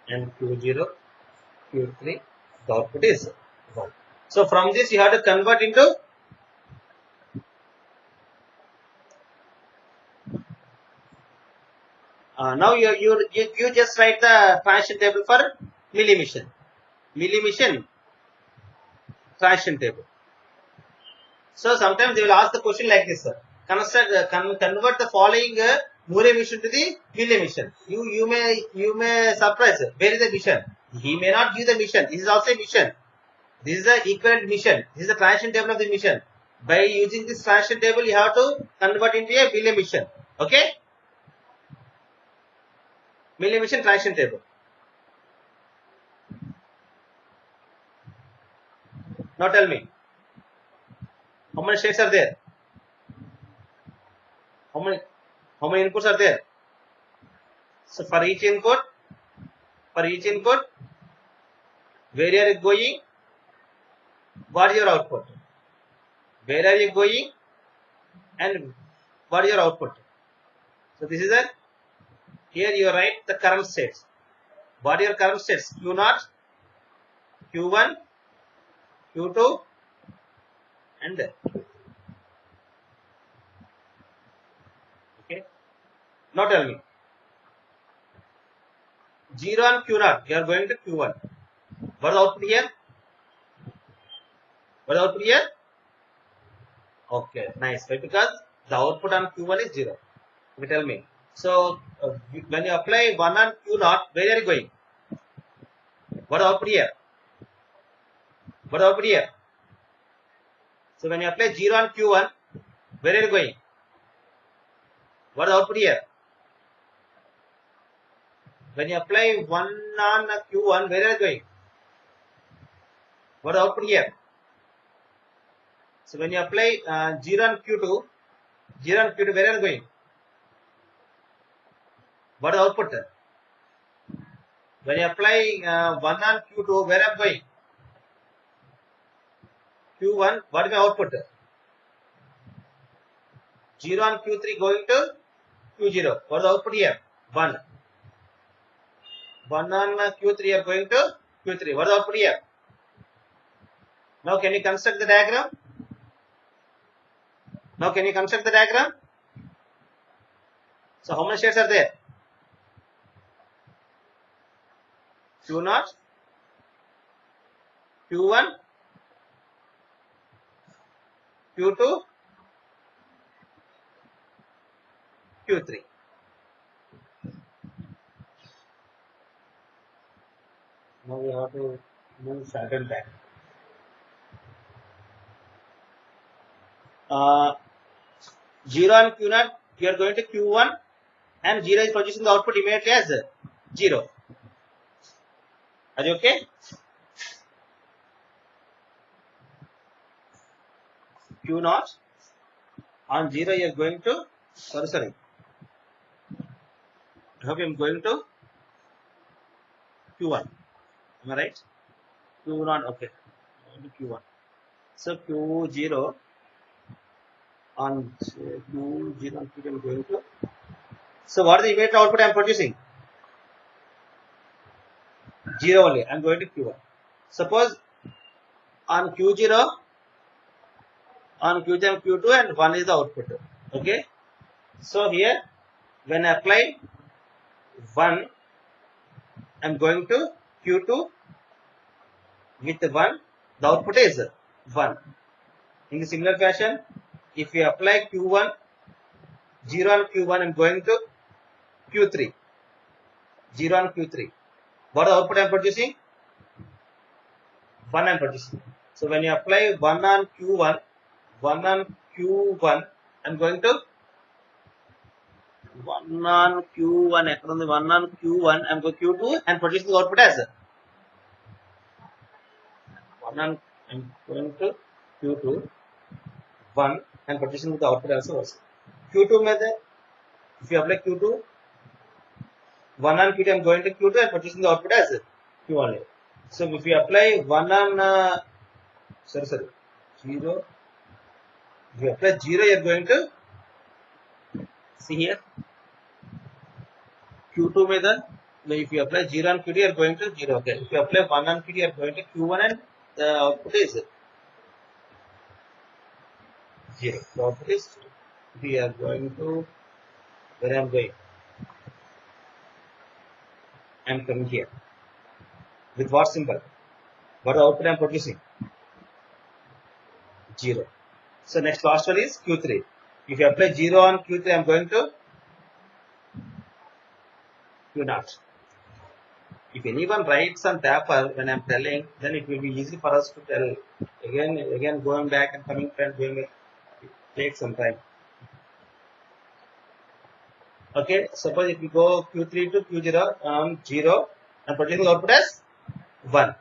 and Q0, Q3, the output is 1. So from this you have to convert into now you just write the transition table for Mealy emission. Mealy emission transition table. So sometimes they will ask the question like this, convert the following Moore emission to the Mealy emission. You may surprise, where is the mission? He may not give the mission. This is also a mission. This is the equivalent mission. This is the transition table of the mission. By using this transition table, you have to convert into a Mealy emission. Okay? Mealy emission transition table. Now tell me, how many states are there? How many inputs are there? So for each input, Where are you going? What is your output? Where are you going? And what is your output? So this is a, here you write the current states. What are your current states? Q0, Q1, Q2 and okay. Now tell me. 0 and Q0, you are going to Q1. What is the output here? What is the output here? Okay, nice. Why? Because the output on Q1 is 0. Okay, tell me. So, when you apply 1 on Q0, where are you going? What is the output here? What is the output here? So, when you apply 0 on Q1, where are you going? What is the output here? When you apply 1 on Q1, where are you going? What is the output here? So, when you apply 0 on Q2, 0 on Q2, where are you going? What is the output? When you apply 1 on Q2, where am I going? Q1, what is my output? 0 on Q3 going to Q0. What is the output here? 1. 1 on Q3 are going to Q3. What is the output here? Now can you construct the diagram? Now can you construct the diagram? So how many states are there? Q0, Q1, Q2, Q3. Now we have to move certain back. 0 and Q0, you are going to Q1 and 0 is producing the output immediately as 0. Are you okay? Q0 on 0 you are going to, sorry. I hope I am going to Q1. Am I right? Q0, okay. Q1. So Q0 on Q0 on Q2 I am going to. So what is the immediate output I am producing? 0 only. I am going to Q1. Suppose on Q0, on Q3 and Q2 and 1 is the output. Okay. So here when I apply 1, I am going to Q2 with 1, the output is 1. In the similar fashion, if we apply Q1, 0 on Q1, I am going to Q3, 0 on Q3. What is the output I am producing? 1 I am producing. So when you apply 1 on Q1, 1 on Q1, I am going to 1 on Q1, 1 on Q1, I am going to Q2 and producing the output as 1 on, I am going to Q2, 1 and producing the output also. Q2 method, if you apply Q2, 1 on Q2, I am going to Q2 and producing the output as Q only. So if you apply 1 on, 0, if you apply 0, you are going to, see here, Q2 method, if you apply 0 on Q2, you are going to 0. Okay. If you apply 1 on Q2, you are going to Q1 and the output is 0. The output is 0. We are going to, where I am going? I am coming here. With what symbol? What output I am producing? 0. So next last one is Q3. If you apply 0 on Q3, I am going to Q0. If anyone writes on paper when I am telling, then it will be easy for us to tell. Again going back and coming and doing it takes some time. Okay, suppose if we go Q3 to Q0, 0 and producing the output as 1.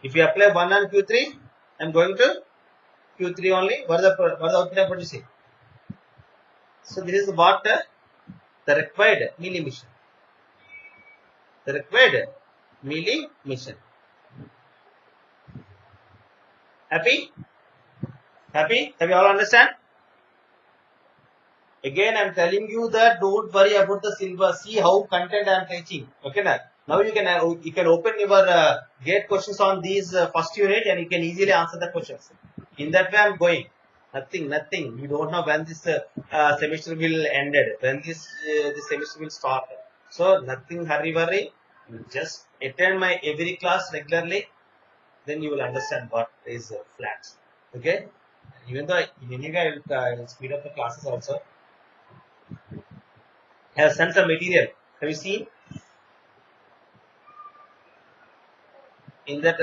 If you apply 1 on Q3, I am going to Q3 only. What is the output I am producing? So this is what the required milli mission. The required milli mission. Happy? Happy? Have you all understand? Again, I am telling you that don't worry about the syllabus. See how content I am teaching. Okay, now you can open your gate questions on these first unit and you can easily answer the questions. In that way, I am going. Nothing. You don't know when this semester will ended. When this semester will start. So nothing hurry worry. You just attend my every class regularly. Then you will understand what is flats. Okay. Even though in any way I will speed up the classes also. I have sent some material. Have you seen? In that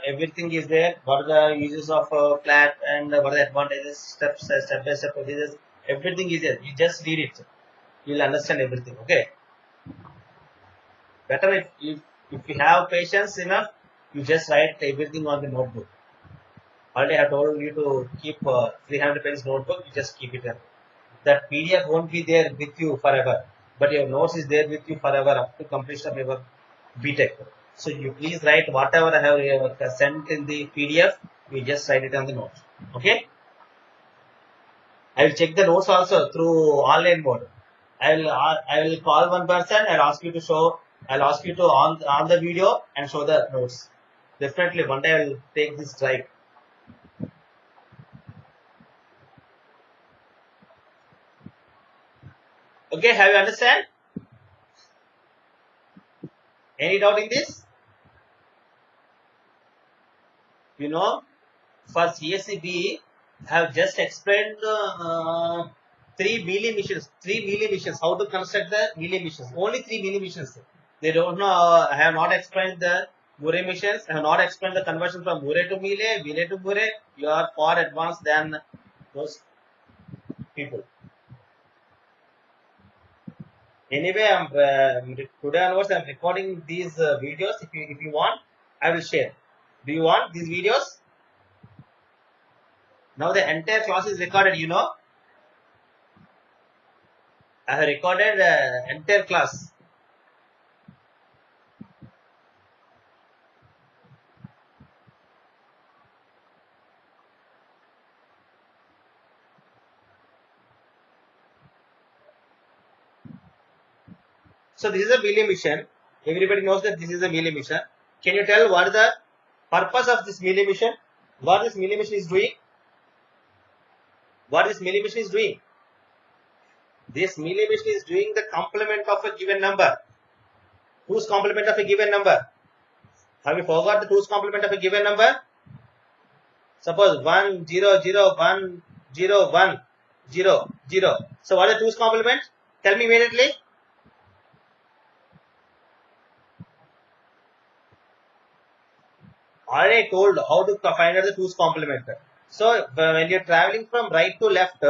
everything is there. What are the uses of flat and what are the advantages, step by step procedures. Everything is there. You just read it. You will understand everything. Okay. Better if you have patience enough, you just write everything on the notebook. Already I have told you to keep 300 pages notebook. You just keep it there. That PDF won't be there with you forever, but your notes is there with you forever up to completion of your BTech. So you please write whatever I have sent in the PDF. You just write it on the notes. Okay. I will check the notes also through online mode. I will call one person. I'll ask you to show. I'll ask you to on the video and show the notes. Definitely one day I will take this drive. Okay, have you understand? Any doubt in this? You know, for CSCB, I have just explained three Mealy missions. How to construct the Mealy missions? Only three Mealy missions. They don't know. I have not explained the Murray missions. I have not explained the conversion from Murray to Mealy to Murray. You are far advanced than those people. Anyway, today onwards I'm recording these videos. If you want, I will share. Do you want these videos? Now the entire class is recorded. You know, I have recorded entire class. So this is a Mealy mission. Everybody knows that this is a Mealy mission. Can you tell what is the purpose of this Mealy mission? What this Mealy mission is doing? What this Mealy mission is doing? This Mealy mission is doing the complement of a given number. Whose complement of a given number? Have you forgot the two's complement of a given number? Suppose 1, 0, 0, 1, 0, 1, 0, 0. So what are the two's complement? Tell me immediately. Already told how to find out the two's complement. So when you're traveling from right to left,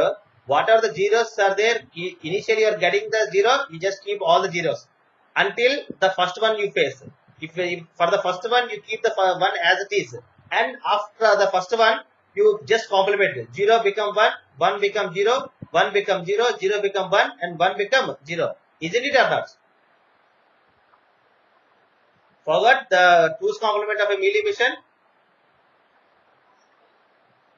what are the zeros are there? Initially you're getting the zero, you just keep all the zeros until the first one you face. If for the first one you keep the one as it is, and after the first one you just complement it. 0 become 1, 1 become 0, 1 become 0, 0 become 1, and 1 become 0. Isn't it or not? Forgot the two's complement of a Mealy mission.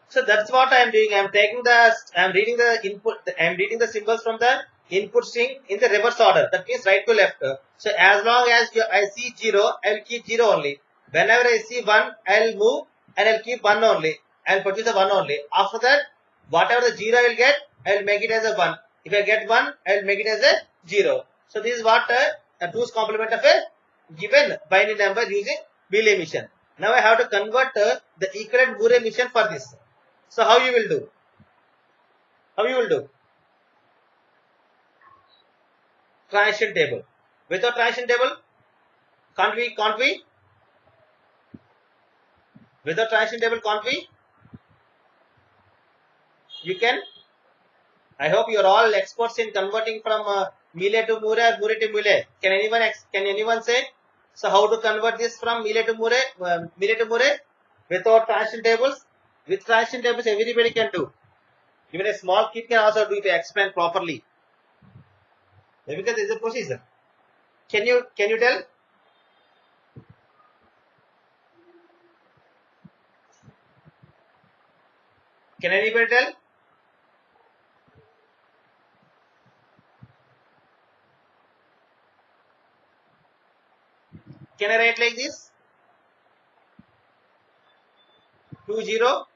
So that's what I am doing. I am reading the input. I am reading the symbols from the input string in the reverse order. That means right to left. So as long as I see 0, I will keep 0 only. Whenever I see 1, I will move and I will keep 1 only. I will produce the 1 only. After that, whatever the 0 I will get, I will make it as a 1. If I get 1, I will make it as a 0. So this is what a 2's complement of a given binary number using Mealy mission. Now I have to convert the equivalent Murray mission for this. So how you will do? How you will do? Transition table. Without transition table, can't we? Without transition table, can't we? You can. I hope you are all experts in converting from Mealy to Murray or Murray to Mealy. Can anyone say? So how to convert this from Mealy to Murray, without transition tables? With transition tables, everybody can do. Even a small kid can also do it to explain properly. Because there is a procedure. Can you tell? Can anybody tell? Can I write like this? 2 0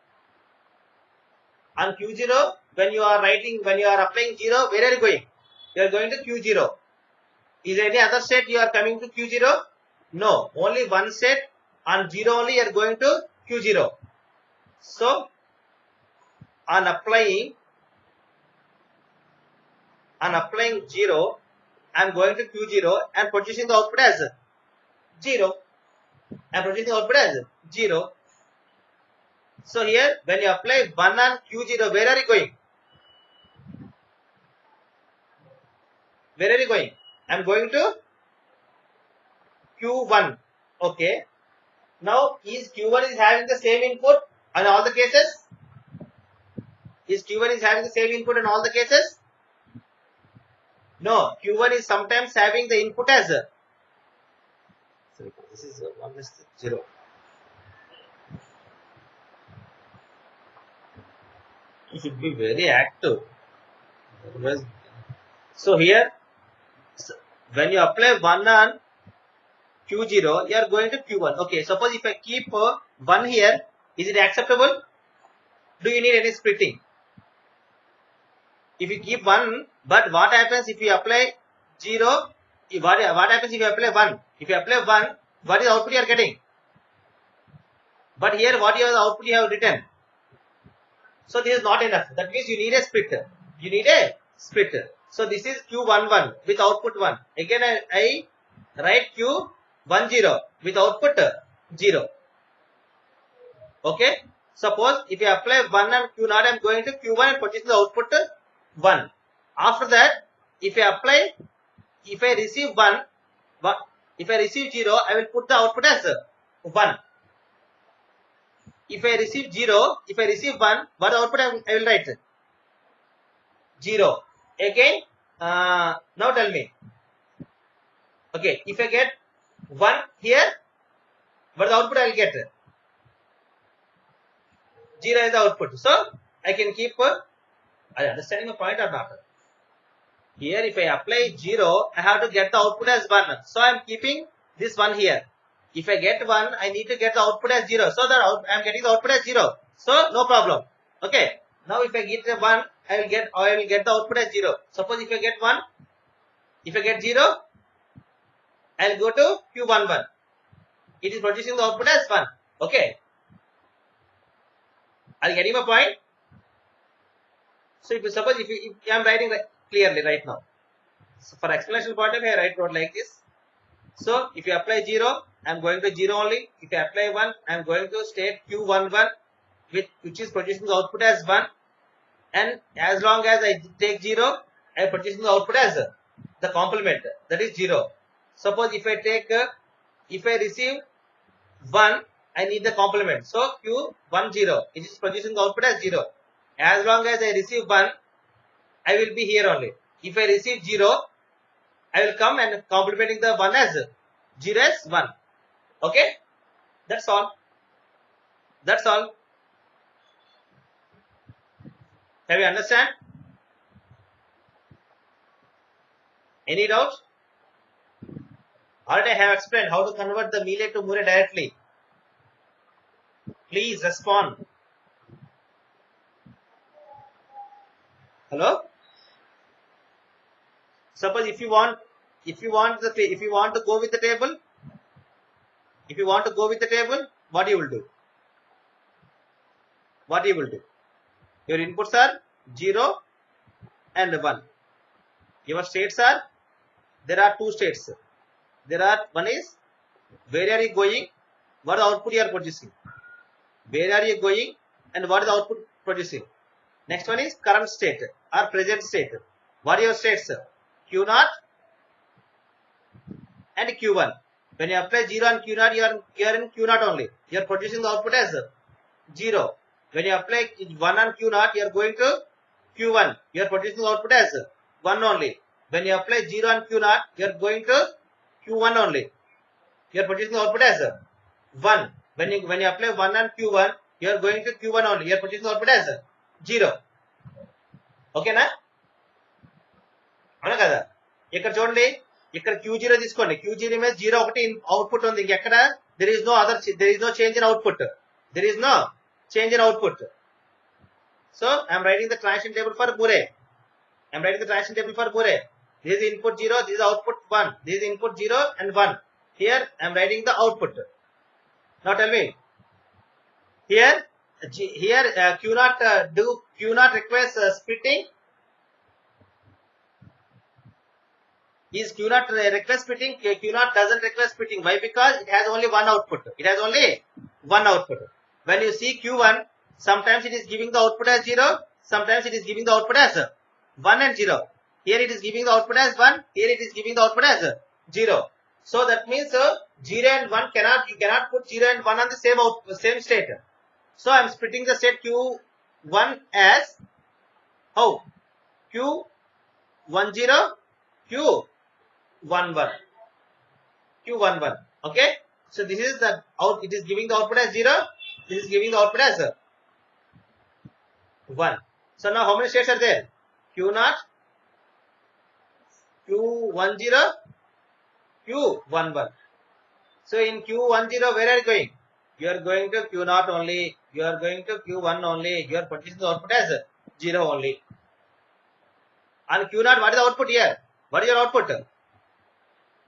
on Q0. When you are applying 0, where are you going? You are going to Q0. Is there any other state you are coming to Q0? No, only one state. On 0 only you are going to Q0. So on applying 0, I am going to Q0 and producing the output as 0. I am producing the output as 0. So here when you apply 1 on Q0, where are you going? Where are you going? I am going to Q1. Okay. Now is Q1 is having the same input in all the cases? Is Q1 is having the same input in all the cases? No, Q1 is sometimes having the input as sorry, this is 1 is 0. You should be very active. So here, when you apply 1 on Q0, you are going to Q1. Okay, suppose if I keep 1 here, is it acceptable? Do you need any splitting? If you keep 1, but what happens if you apply 0? What happens if you apply 1? If you apply 1, what is the output you are getting? But here, what is the output you have written? So this is not enough. That means you need a splitter. You need a splitter. So this is Q11 with output 1. Again, I write Q10 with output 0. Okay. Suppose if you apply 1 on Q0, I am going to Q1 and producing the output 1. After that, if I receive 1, if I receive 0, I will put the output as 1. If I receive 0, if I receive 1, what output I will write? 0. Again, now tell me. Okay, if I get 1 here, what the output I will get? 0 is the output. So, I can keep, are you understanding the point or not? Here, if I apply 0, I have to get the output as 1. So, I am keeping this 1 here. If I get 1, I need to get the output as 0. So, I am getting the output as 0. So, no problem. Okay. Now, if I get 1, I will get the output as 0. Suppose if I get 1, if I get 0, I will go to Q11. It is producing the output as 1. Okay. Are you getting my point? So, if I am writing clearly right now. So, for explanation point of view, I wrote like this. So, if you apply 0, I am going to 0 only. If you apply 1, I am going to state Q11, which is producing the output as 1. And as long as I take 0, I am producing the output as the complement, that is 0. Suppose if I receive 1, I need the complement. So Q10, it is producing the output as 0. As long as I receive 1, I will be here only. If I receive 0, I will come and complementing the 1 as 0 as 1. Okay? That's all. That's all. Have you understand? Any doubts? Already I have explained how to convert the Mealy to Moore directly. Please respond. Hello? Suppose if you want to go with the table, what you will do? What you will do? Your inputs are 0 and 1. Your states are, there are two states. One is, where are you going? What output you are producing? Where are you going and what is the output producing? Next one is current state or present state. What are your states? Q0 and Q1. When you apply 0 and Q0, you are in Q0 only. You are producing the output as 0. When you apply 1 on Q0, you are going to Q1. You are producing the output as 1 only. When you apply 0 on Q0, you are going to Q1 only. You are producing the output as 1. When you apply 1 on Q1, you are going to Q1 only. You are producing the output as 0. ఓకేనా? అవునా కదా? ఇక్కడ చూడండి, ఇక్కడ Q0 తీసుకోండి. Q0 మీద 0 ఒకటి output ఉంది. ఇంకెక్కడ there is no change in output. There is no change in output. So I am writing the transition table for Bouré. I am writing the transition table for Bouré. This is input 0, this is output 1. This is input 0 and 1. Here I am writing the output. Now tell me, here Q0 requires splitting. Is Q0 request splitting? Q0 doesn't request splitting. Why? Because it has only one output. It has only one output. When you see Q1, sometimes it is giving the output as 0, sometimes it is giving the output as 1 and 0. Here it is giving the output as 1, here it is giving the output as 0. So that means 0 and 1 you cannot put 0 and 1 on the same state. So I am splitting the state Q1 as how? Q10, Q11. Okay. So this is the out. It is giving the output as 0. This is giving the output as 1. So now how many states are there? Q0, Q10, Q11. So in Q10, where are you going? You are going to Q0 only. You are going to Q1 only. You are producing the output as 0 only. On Q0, what is the output here? What is your output?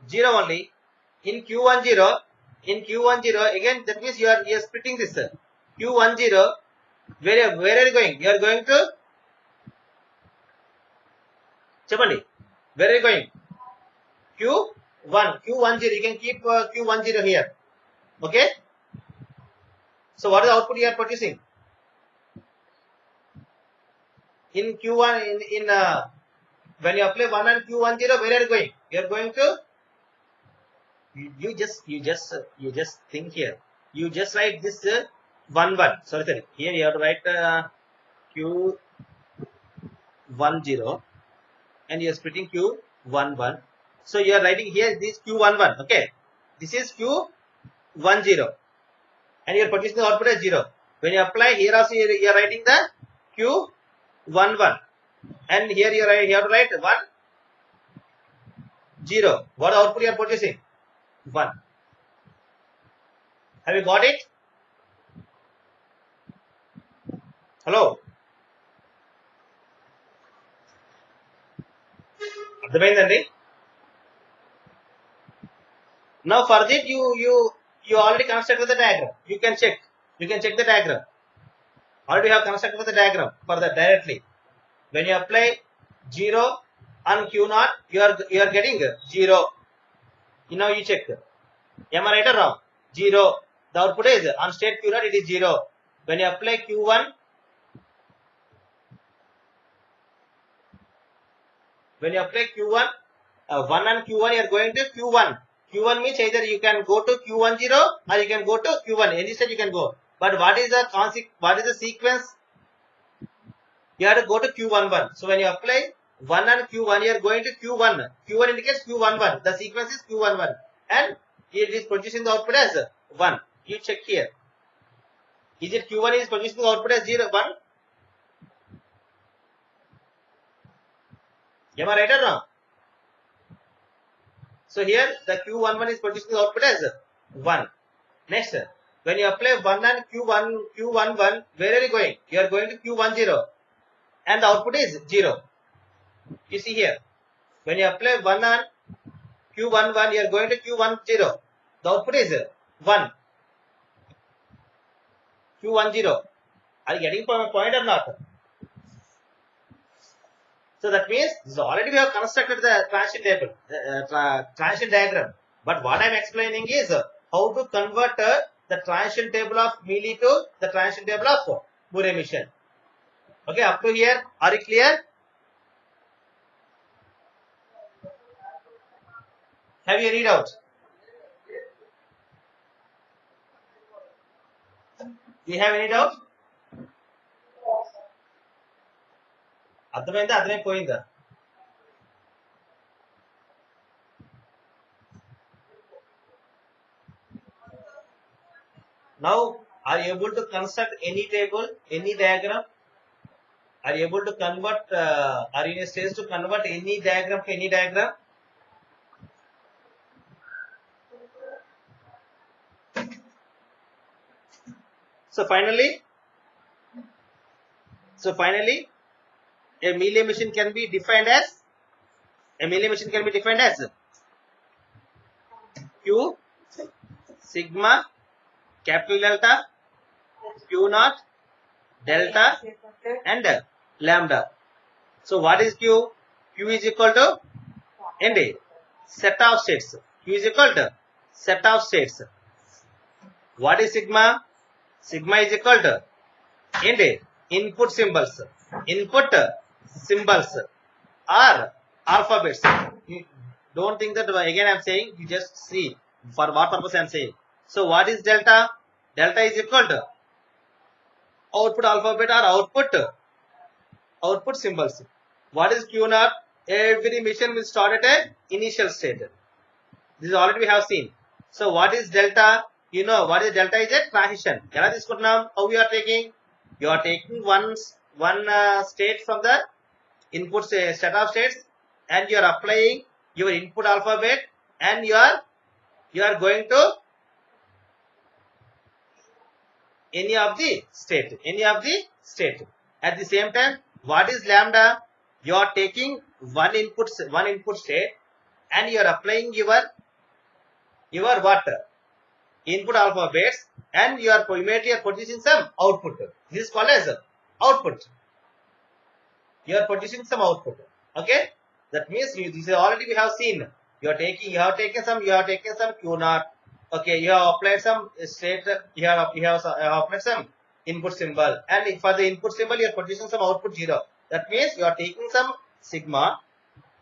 0 only. In Q10, again that means you are splitting this. Q10, where are you going? You are going to Chapandi. Where are you going? Q10. You can keep Q10 here. Okay. So what is the output you are producing? In Q1, when you apply 1 and Q10, where are you going? You are going to. You just think here. You just write this 1 1. Sorry. Here you have to write Q10, and you are splitting Q11. So you are writing here this Q11. Okay. This is Q10, and you are producing the output as 0. When you apply here also you are writing the Q11, and here you have to write 1 0. What output you are producing? 1. Have you got it? Hello? అర్థమైందండి? Now for that you already constructed the diagram. You can check the diagram. Already have constructed the diagram for that directly. When you apply 0 on Q0, you are getting 0. Now you check. Am I right or wrong? 0. The output is on state Q0, it is 0. When you apply Q1, 1 and Q1, you are going to Q1. Q1 means either you can go to Q10 or you can go to Q1. Any stage you can go. But what is the sequence? You have to go to Q11. So when you apply 1 and Q1, you are going to Q1. Q1 indicates Q11. The sequence is Q11. And it is producing the output as 1. You check here. Is it Q1 is producing the output as 0, 1? Am I right or wrong? So here the Q11 is producing the output as 1. Next, when you apply 1 and Q11, where are you going? You are going to Q10, and the output is 0. You see here, when you apply 1 and Q11, you are going to Q10. The output is 1. Q10. Are you getting my point or not? So that means already we have constructed the transition table, transition diagram. But what I am explaining is how to convert the transition table of Mealy to the transition table of Bouré mission. Okay, up to here, are you clear? Have you any doubt? Do you have any doubt? అర్థమైందా? అర్థమైపోయిందా? Now, are you able to construct any table, any diagram? Are you able to convert, are you in a stage to convert any diagram to any diagram? So finally, a Mealy machine can be defined as, Q sigma capital delta Q naught delta and lambda. So what is Q? Q is equal to ND set of states. Q is equal to set of states. What is sigma? Sigma is equal to ND input symbols. Input symbols are alphabets. You don't think that again I am saying, you just see for what purpose I am saying. So what is delta? Delta is equal to output alphabet or output symbols. What is Q naught? Every mission will start at an initial state. This is already we have seen. So what is delta? You know what is delta? Is a transition. How you are taking? You are taking one state from the input set of states, and you are applying your input alphabet, and you are going to any of the state. At the same time, what is lambda? You are taking one input state, and you are applying your what? Input alphabets, and you are immediately producing some output. This is called as output. You are producing some output. Okay, that means this is already we have seen. You have taken some Q naught. Okay, you have applied some state. You have applied some input symbol, and for the input symbol you are producing some output 0. That means you are taking some sigma.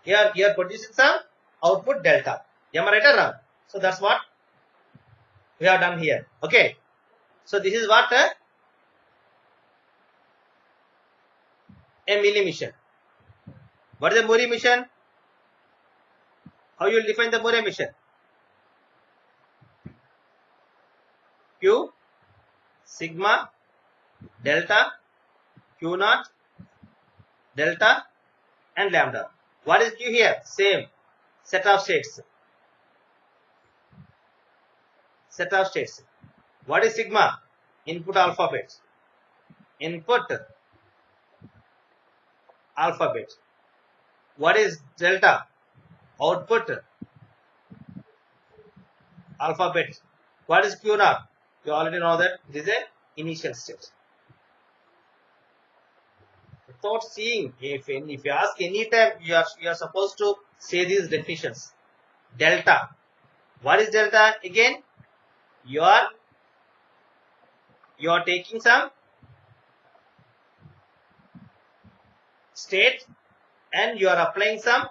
You are producing some output delta. Am I right or wrong? So that's what we have done here. Okay, so this is what a Mealy mission. What is a Muri mission? How you will define the Muri mission? Q sigma delta Q naught delta and lambda. What is Q here? Same set of states. What is sigma? Input alphabet. What is delta? Output alphabet. What is Q naught? You already know that this is a initial state. Without seeing, if you ask any time, you are supposed to say these definitions. Delta. What is delta? Again, you are taking some state, and you are applying some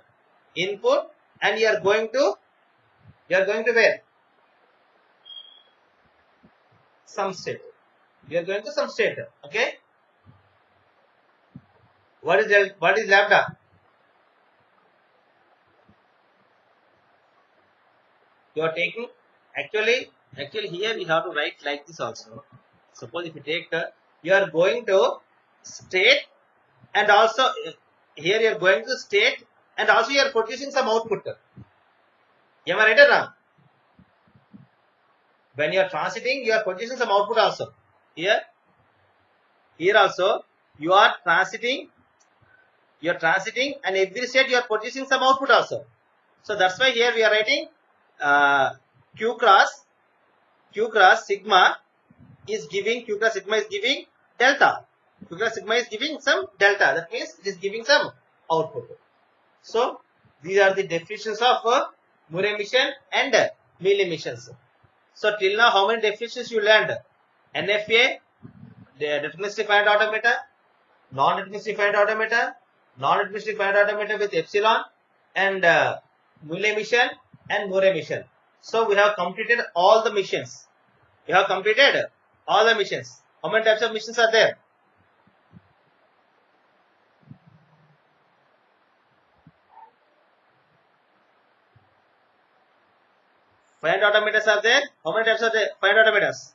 input, and you are going to where? Some state. You are going to some state. Okay. What is lambda? You are taking actually here we have to write like this also. Suppose if you take you are going to state, and also here you are going to state, and also you are producing some output. Am I right or wrong? When you are transiting, you are producing some output also. Here also you are transiting, and every state you are producing some output also. So that's why here we are writing Q cross sigma is giving delta. Q cross sigma is giving some delta. That means it is giving some output. So these are the definitions of Muri mission and Mealy missions. So till now, how many definitions you learned? NFA, the deterministic finite automata, non-deterministic finite automata, non-deterministic finite automata with epsilon, and Mealy mission and Muri mission. So we have completed all the missions. How many types of missions are there? Finite automatas are there. How many types are there? Finite automatas.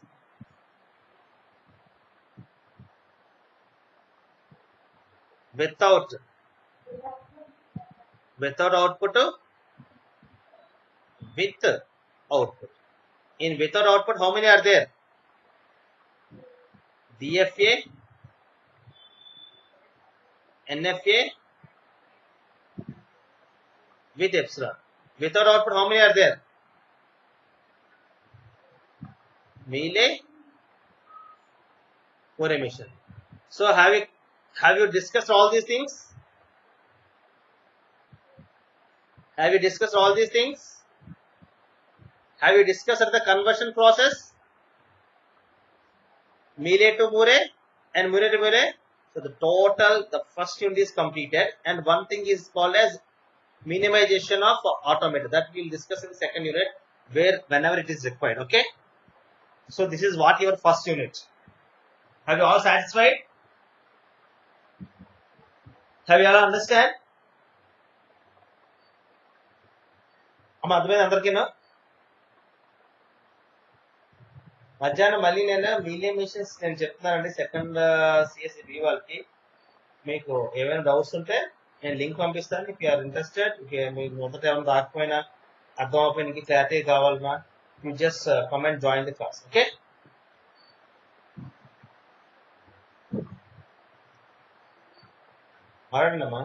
without output to with output. In without output, how many are there? DFA, NFA with epsilon. Without output, how many are there? Mealy, for emission. So have you discussed all these things? Have you discussed all these things? Have you discussed the conversion process? Mealy to Murray and Murray to Murray. So the first unit is completed, and one thing is called as minimization of automator. That we will discuss in the second unit, whenever it is required. Okay. So this is what your first unit. Have you all satisfied? Have you all understand? మధ్యాహ్నం మళ్ళీ నేను మీలియం machines నేను చెప్తున్నానండి second CSC B వాళ్ళకి. మీకు ఏమైనా doubts ఉంటే నేను లింక్ పంపిస్తాను. ఇఫ్ యూఆర్ ఇంట్రెస్టెడ్, మీకు మొదట ఏమైనా రాకపోయినా అర్థం అవ్వడానికి క్లారిటీ కావాలన్నా, you just comment join the class. Okay. మాట్లాడండి అమ్మా.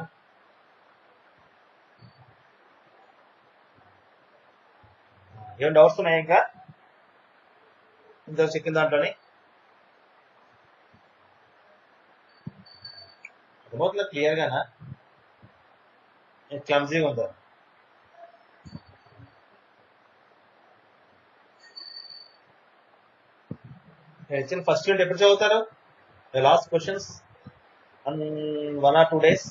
ఏమైనా డౌట్స్ ఉన్నాయా ఇంకా ఇంత చెక్కిన దాంట్లోనే? అర్థమవుతుందా క్లియర్ గానా? క్లమ్జీగా ఉందా? ఇచ్చిన ఫస్ట్ యూనిట్ ఎప్పుడు చదువుతారు? Last questions 1 or 2 days.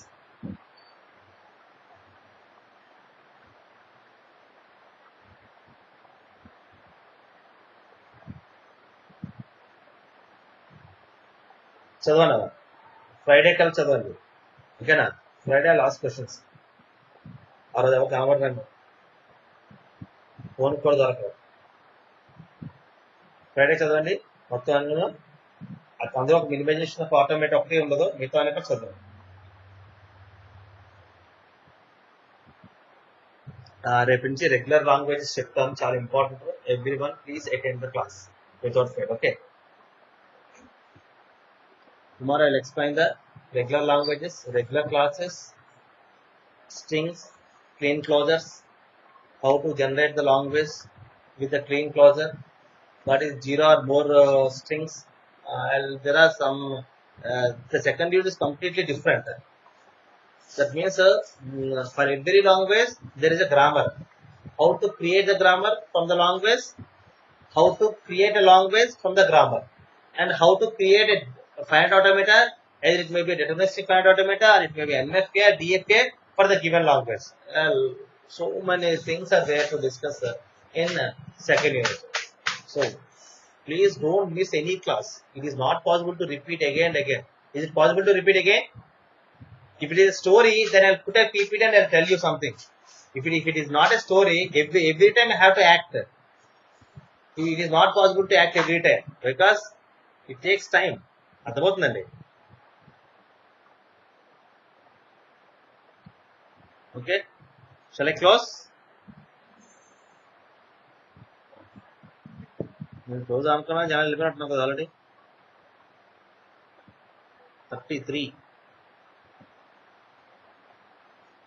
చదవనా? ఫ్రైడే కల్ చదవండి. ఓకేనా? Friday last questions. ఆ రోజు ఎవరు కనబడరండి, ఫోన్ కూడా దొరకదు. ఫ్రైడే చదవండి మొత్తం. అందులో ఒక మినిమైజేషన్ ఆఫ్ ఆటోమేట్ ఒకటి ఉండదు, మిగతా అనే చదవండి. రేపు నుంచి రెగ్యులర్ లాంగ్వేజెస్ చెప్తాను, చాలా important. Every one please attend the class without fail. Okay. Tomorrow I'll explain the regular languages, regular classes, strings, clean closures, how to generate the language with the clean closure, what is 0 or more strings. There are some, the second unit is completely different. That means for every language there is a grammar. How to create the grammar from the language, how to create a language from the grammar, and how to create a finite automata, either it may be a deterministic finite automata or it may be NFK or DFK for the given language. So many things are there to discuss in second unit. So please don't miss any class. It is not possible to repeat again and again. Is it possible to repeat again? If it is a story, then I'll put a PPT and I'll tell you something. If it is not a story, every time I have to act. It is not possible to act every time because it takes time. అర్థమవుతుందండి? Okay. Shall I close? నేను close అనుకున్నా, జనాలు వెళ్ళిపోయినట్టున్నాం కదా already. 33.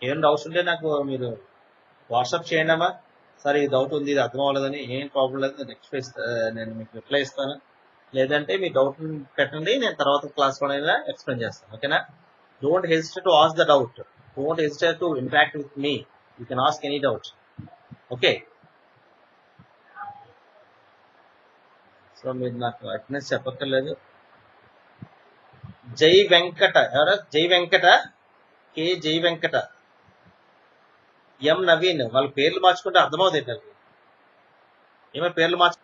ఏం doubts ఉంటే నాకు మీరు WhatsApp చేయండి అమ్మా. సార్ ఈ డౌట్ ఉంది, ఇది అర్థం అవ్వలేదని. ఏం ప్రాబ్లం లేదు, నేను మీకు రిప్లై ఇస్తాను. లేదంటే మీ డౌట్ పెట్టండి, నేను తర్వాత క్లాస్ లో ఎక్స్ప్లెయిన్ చేస్తాను. ఓకేనా? Don't hesitate to ask the doubt, don't hesitate to interact with me. You can ask any doubt. Okay. So మీరు నాకు అటెండెన్స్ చెప్పక్కర్లేదు. జై వెంకట ఎవరా? జై వెంకట, కే జై వెంకట, ఎం నవీన్. వాళ్ళ పేర్లు మార్చుకుంటే అర్థమవుతుంది. ఏమో పేర్లు మార్చు.